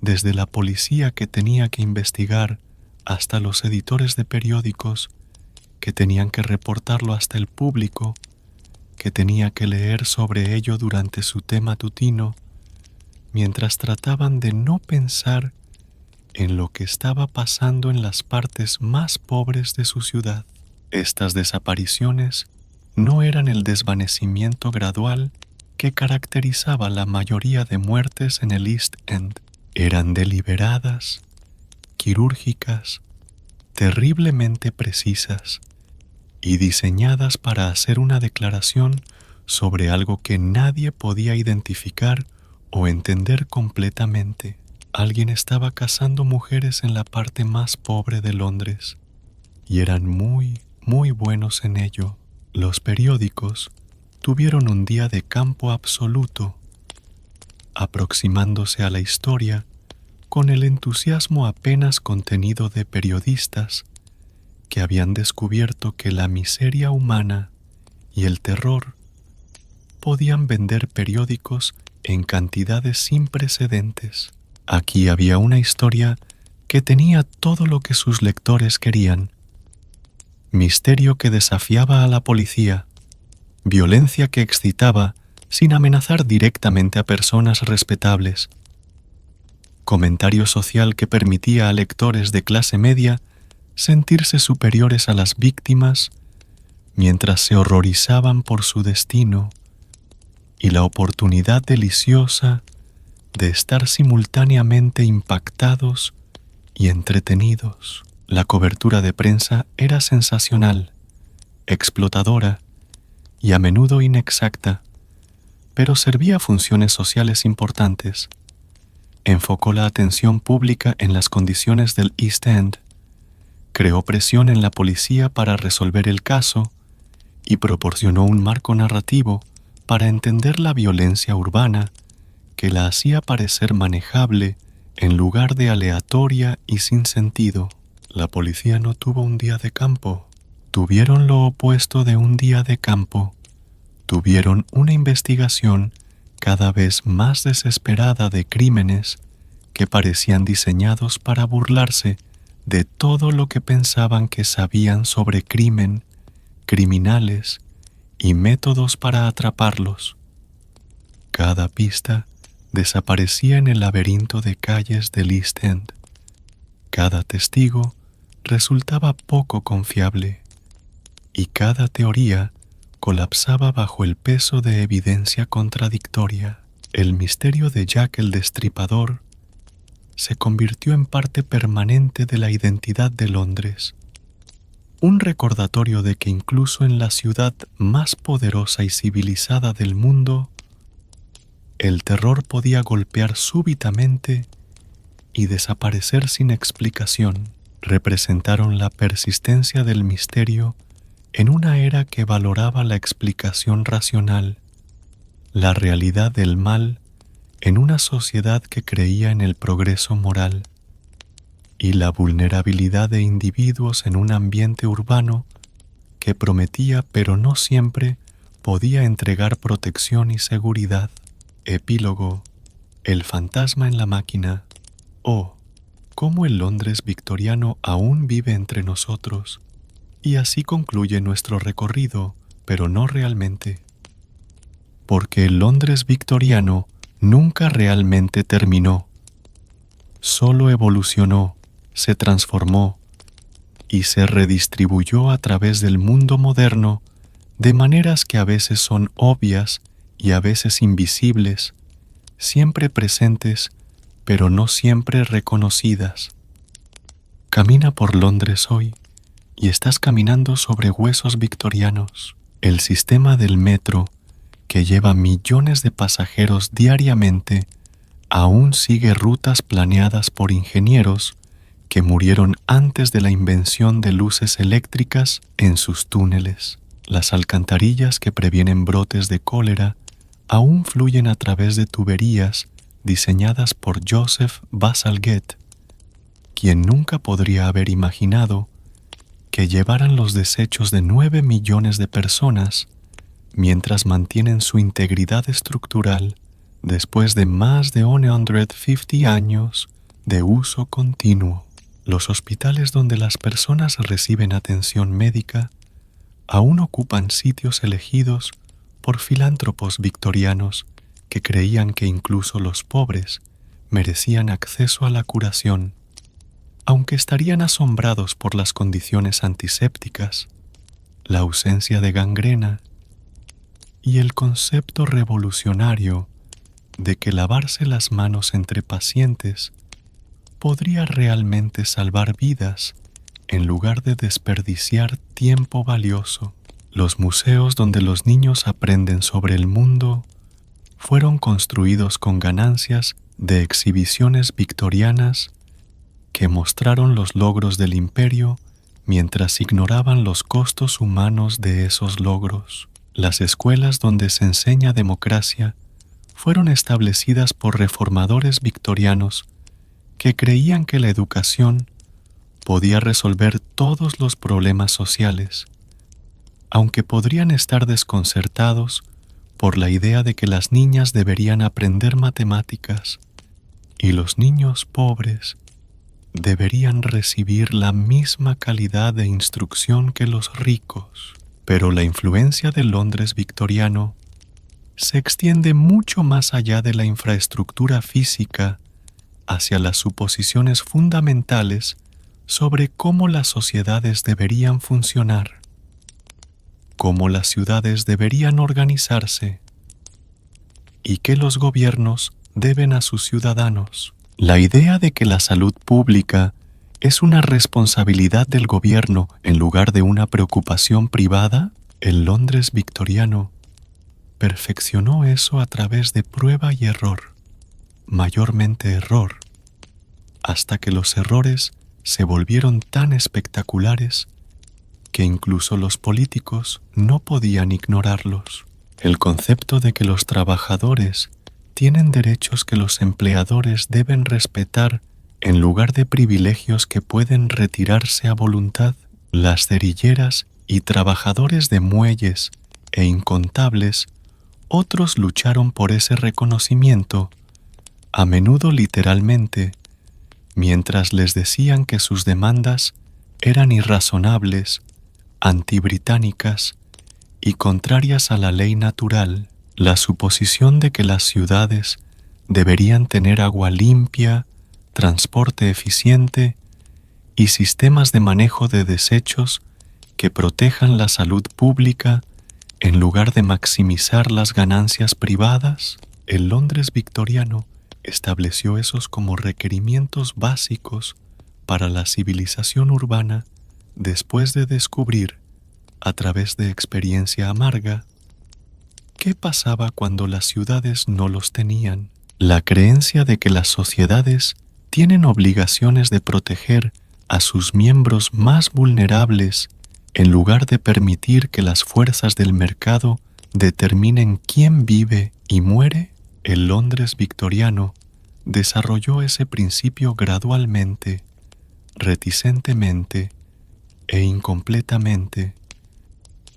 desde la policía que tenía que investigar hasta los editores de periódicos que tenían que reportarlo, hasta el público que tenía que leer sobre ello durante su té matutino, mientras trataban de no pensar en lo que estaba pasando en las partes más pobres de su ciudad. Estas desapariciones no eran el desvanecimiento gradual que caracterizaba la mayoría de muertes en el East End. Eran deliberadas, quirúrgicas, terriblemente precisas y diseñadas para hacer una declaración sobre algo que nadie podía identificar o entender completamente. Alguien estaba cazando mujeres en la parte más pobre de Londres y eran muy buenos en ello. Los periódicos tuvieron un día de campo absoluto, aproximándose a la historia con el entusiasmo apenas contenido de periodistas que habían descubierto que la miseria humana y el terror podían vender periódicos en cantidades sin precedentes. Aquí había una historia que tenía todo lo que sus lectores querían: misterio que desafiaba a la policía, violencia que excitaba sin amenazar directamente a personas respetables, comentario social que permitía a lectores de clase media sentirse superiores a las víctimas mientras se horrorizaban por su destino, y la oportunidad deliciosa de estar simultáneamente impactados y entretenidos. La cobertura de prensa era sensacional, explotadora y a menudo inexacta, pero servía a funciones sociales importantes. Enfocó la atención pública en las condiciones del East End, creó presión en la policía para resolver el caso y proporcionó un marco narrativo para entender la violencia urbana que la hacía parecer manejable en lugar de aleatoria y sin sentido. La policía no tuvo un día de campo, tuvieron lo opuesto de un día de campo. Tuvieron una investigación cada vez más desesperada de crímenes que parecían diseñados para burlarse de todo lo que pensaban que sabían sobre crimen, criminales y métodos para atraparlos. Cada pista desaparecía en el laberinto de calles del East End. Cada testigo resultaba poco confiable y cada teoría colapsaba bajo el peso de evidencia contradictoria. El misterio de Jack el Destripador se convirtió en parte permanente de la identidad de Londres, un recordatorio de que incluso en la ciudad más poderosa y civilizada del mundo, el terror podía golpear súbitamente y desaparecer sin explicación. Representaron la persistencia del misterio en una era que valoraba la explicación racional, la realidad del mal en una sociedad que creía en el progreso moral, y la vulnerabilidad de individuos en un ambiente urbano que prometía pero no siempre podía entregar protección y seguridad. Epílogo. El fantasma en la máquina. Oh, cómo el Londres victoriano aún vive entre nosotros. Y así concluye nuestro recorrido, pero no realmente. Porque el Londres victoriano nunca realmente terminó. Solo evolucionó, se transformó y se redistribuyó a través del mundo moderno de maneras que a veces son obvias y a veces invisibles, siempre presentes, pero no siempre reconocidas. Camina por Londres hoy y estás caminando sobre huesos victorianos. El sistema del metro, que lleva millones de pasajeros diariamente, aún sigue rutas planeadas por ingenieros que murieron antes de la invención de luces eléctricas en sus túneles. Las alcantarillas que previenen brotes de cólera aún fluyen a través de tuberías diseñadas por Joseph Bazalgette, quien nunca podría haber imaginado que llevaran los desechos de 9 millones de personas mientras mantienen su integridad estructural después de más de 150 años de uso continuo. Los hospitales donde las personas reciben atención médica aún ocupan sitios elegidos por filántropos victorianos que creían que incluso los pobres merecían acceso a la curación. Aunque estarían asombrados por las condiciones antisépticas, la ausencia de gangrena y el concepto revolucionario de que lavarse las manos entre pacientes podría realmente salvar vidas en lugar de desperdiciar tiempo valioso. Los museos donde los niños aprenden sobre el mundo fueron construidos con ganancias de exhibiciones victorianas que mostraron los logros del imperio mientras ignoraban los costos humanos de esos logros. Las escuelas donde se enseña democracia fueron establecidas por reformadores victorianos que creían que la educación podía resolver todos los problemas sociales, aunque podrían estar desconcertados por la idea de que las niñas deberían aprender matemáticas y los niños pobres deberían recibir la misma calidad de instrucción que los ricos. Pero la influencia del Londres victoriano se extiende mucho más allá de la infraestructura física hacia las suposiciones fundamentales sobre cómo las sociedades deberían funcionar, cómo las ciudades deberían organizarse y qué los gobiernos deben a sus ciudadanos. La idea de que la salud pública es una responsabilidad del gobierno en lugar de una preocupación privada, el Londres victoriano perfeccionó eso a través de prueba y error, mayormente error, hasta que los errores se volvieron tan espectaculares que incluso los políticos no podían ignorarlos. El concepto de que los trabajadores tienen derechos que los empleadores deben respetar en lugar de privilegios que pueden retirarse a voluntad. Las cerilleras y trabajadores de muelles e incontables, otros lucharon por ese reconocimiento, a menudo literalmente, mientras les decían que sus demandas eran irrazonables, antibritánicas y contrarias a la ley natural. La suposición de que las ciudades deberían tener agua limpia, transporte eficiente y sistemas de manejo de desechos que protejan la salud pública en lugar de maximizar las ganancias privadas. El Londres victoriano estableció esos como requerimientos básicos para la civilización urbana después de descubrir, a través de experiencia amarga, qué pasaba cuando las ciudades no los tenían. La creencia de que las sociedades tienen obligaciones de proteger a sus miembros más vulnerables en lugar de permitir que las fuerzas del mercado determinen quién vive y muere. El Londres victoriano desarrolló ese principio gradualmente, reticentemente e incompletamente,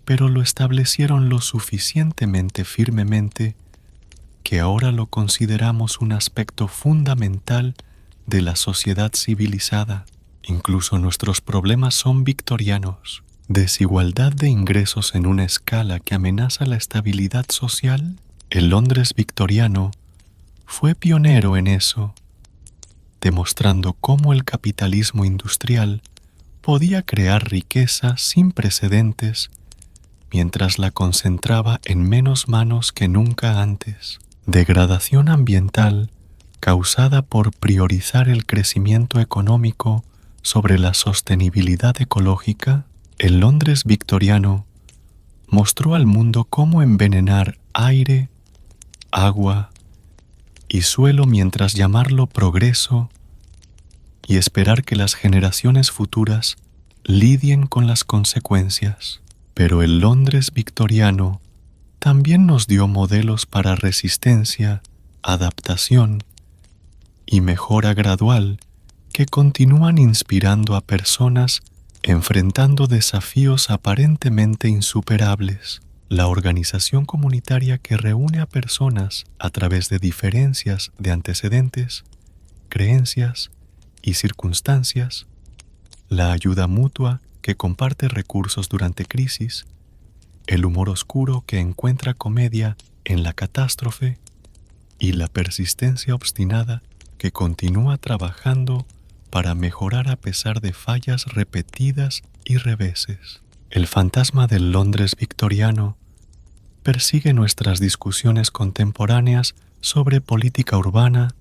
pero lo establecieron lo suficientemente firmemente que ahora lo consideramos un aspecto fundamental de la sociedad civilizada. Incluso nuestros problemas son victorianos. Desigualdad de ingresos en una escala que amenaza la estabilidad social. El Londres victoriano fue pionero en eso, demostrando cómo el capitalismo industrial podía crear riqueza sin precedentes mientras la concentraba en menos manos que nunca antes. Degradación ambiental causada por priorizar el crecimiento económico sobre la sostenibilidad ecológica. El Londres victoriano mostró al mundo cómo envenenar aire, agua y suelo mientras llamarlo progreso y esperar que las generaciones futuras lidien con las consecuencias. Pero el Londres victoriano también nos dio modelos para resistencia, adaptación y mejora gradual que continúan inspirando a personas enfrentando desafíos aparentemente insuperables. La organización comunitaria que reúne a personas a través de diferencias de antecedentes, creencias y circunstancias, la ayuda mutua que comparte recursos durante crisis, el humor oscuro que encuentra comedia en la catástrofe y la persistencia obstinada que continúa trabajando para mejorar a pesar de fallas repetidas y reveses. El fantasma del Londres victoriano persigue nuestras discusiones contemporáneas sobre política urbana,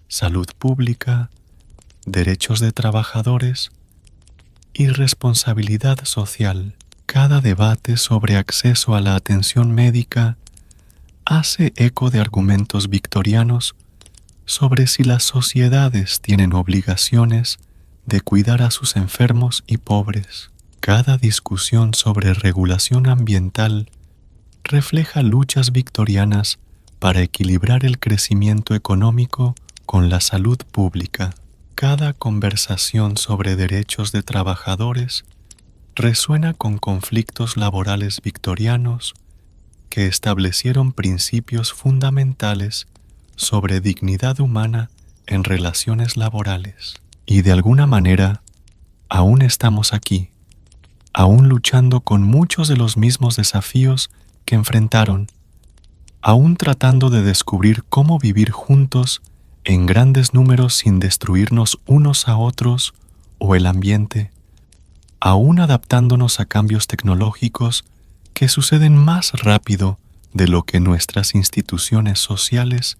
salud pública, derechos de trabajadores y responsabilidad social. Cada debate sobre acceso a la atención médica hace eco de argumentos victorianos sobre si las sociedades tienen obligaciones de cuidar a sus enfermos y pobres. Cada discusión sobre regulación ambiental refleja luchas victorianas para equilibrar el crecimiento económico con la salud pública. Cada conversación sobre derechos de trabajadores resuena con conflictos laborales victorianos que establecieron principios fundamentales sobre dignidad humana en relaciones laborales. Y de alguna manera, aún estamos aquí, aún luchando con muchos de los mismos desafíos que enfrentaron, aún tratando de descubrir cómo vivir juntos en grandes números sin destruirnos unos a otros o el ambiente, aún adaptándonos a cambios tecnológicos que suceden más rápido de lo que nuestras instituciones sociales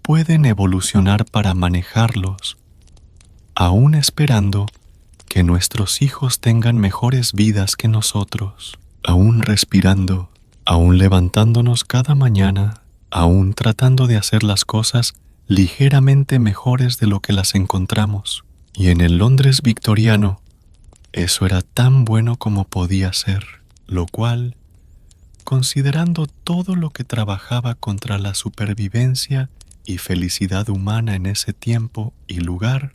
pueden evolucionar para manejarlos, aún esperando que nuestros hijos tengan mejores vidas que nosotros, aún respirando, aún levantándonos cada mañana, aún tratando de hacer las cosas ligeramente mejores de lo que las encontramos. Y en el Londres victoriano, eso era tan bueno como podía ser, lo cual, considerando todo lo que trabajaba contra la supervivencia y felicidad humana en ese tiempo y lugar,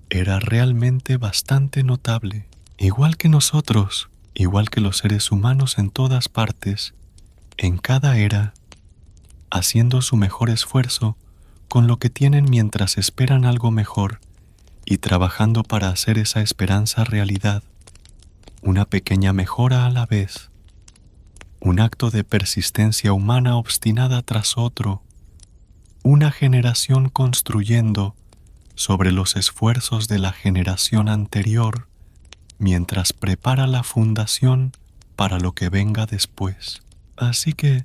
era realmente bastante notable. Igual que nosotros, igual que los seres humanos en todas partes, en cada era, haciendo su mejor esfuerzo con lo que tienen mientras esperan algo mejor y trabajando para hacer esa esperanza realidad, una pequeña mejora a la vez, un acto de persistencia humana obstinada tras otro, una generación construyendo sobre los esfuerzos de la generación anterior mientras prepara la fundación para lo que venga después. Así que,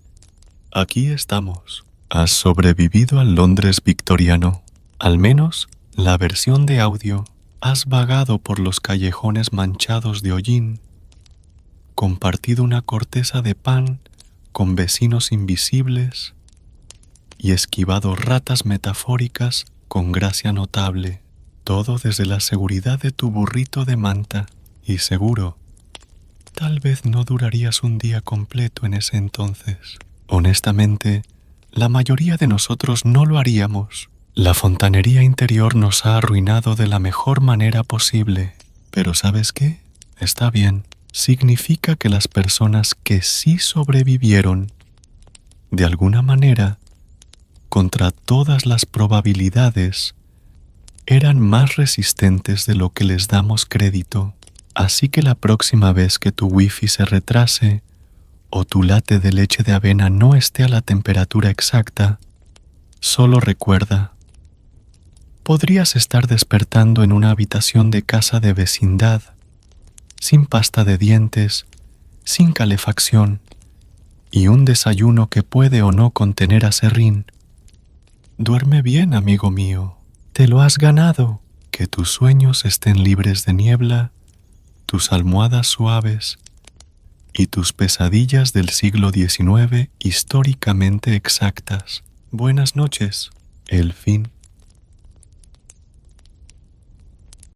aquí estamos. Has sobrevivido al Londres victoriano, al menos la versión de audio. Has vagado por los callejones manchados de hollín, compartido una corteza de pan con vecinos invisibles y esquivado ratas metafóricas con gracia notable, todo desde la seguridad de tu burrito de manta, y seguro, tal vez no durarías un día completo en ese entonces. Honestamente, la mayoría de nosotros no lo haríamos. La fontanería interior nos ha arruinado de la mejor manera posible. Pero ¿sabes qué? Está bien. Significa que las personas que sí sobrevivieron, de alguna manera, contra todas las probabilidades, eran más resistentes de lo que les damos crédito. Así que la próxima vez que tu wifi se retrase o tu latte de leche de avena no esté a la temperatura exacta, solo recuerda, podrías estar despertando en una habitación de casa de vecindad, sin pasta de dientes, sin calefacción y un desayuno que puede o no contener aserrín. Duerme bien, amigo mío, te lo has ganado. Que tus sueños estén libres de niebla, tus almohadas suaves y tus pesadillas del siglo XIX históricamente exactas. Buenas noches. El fin.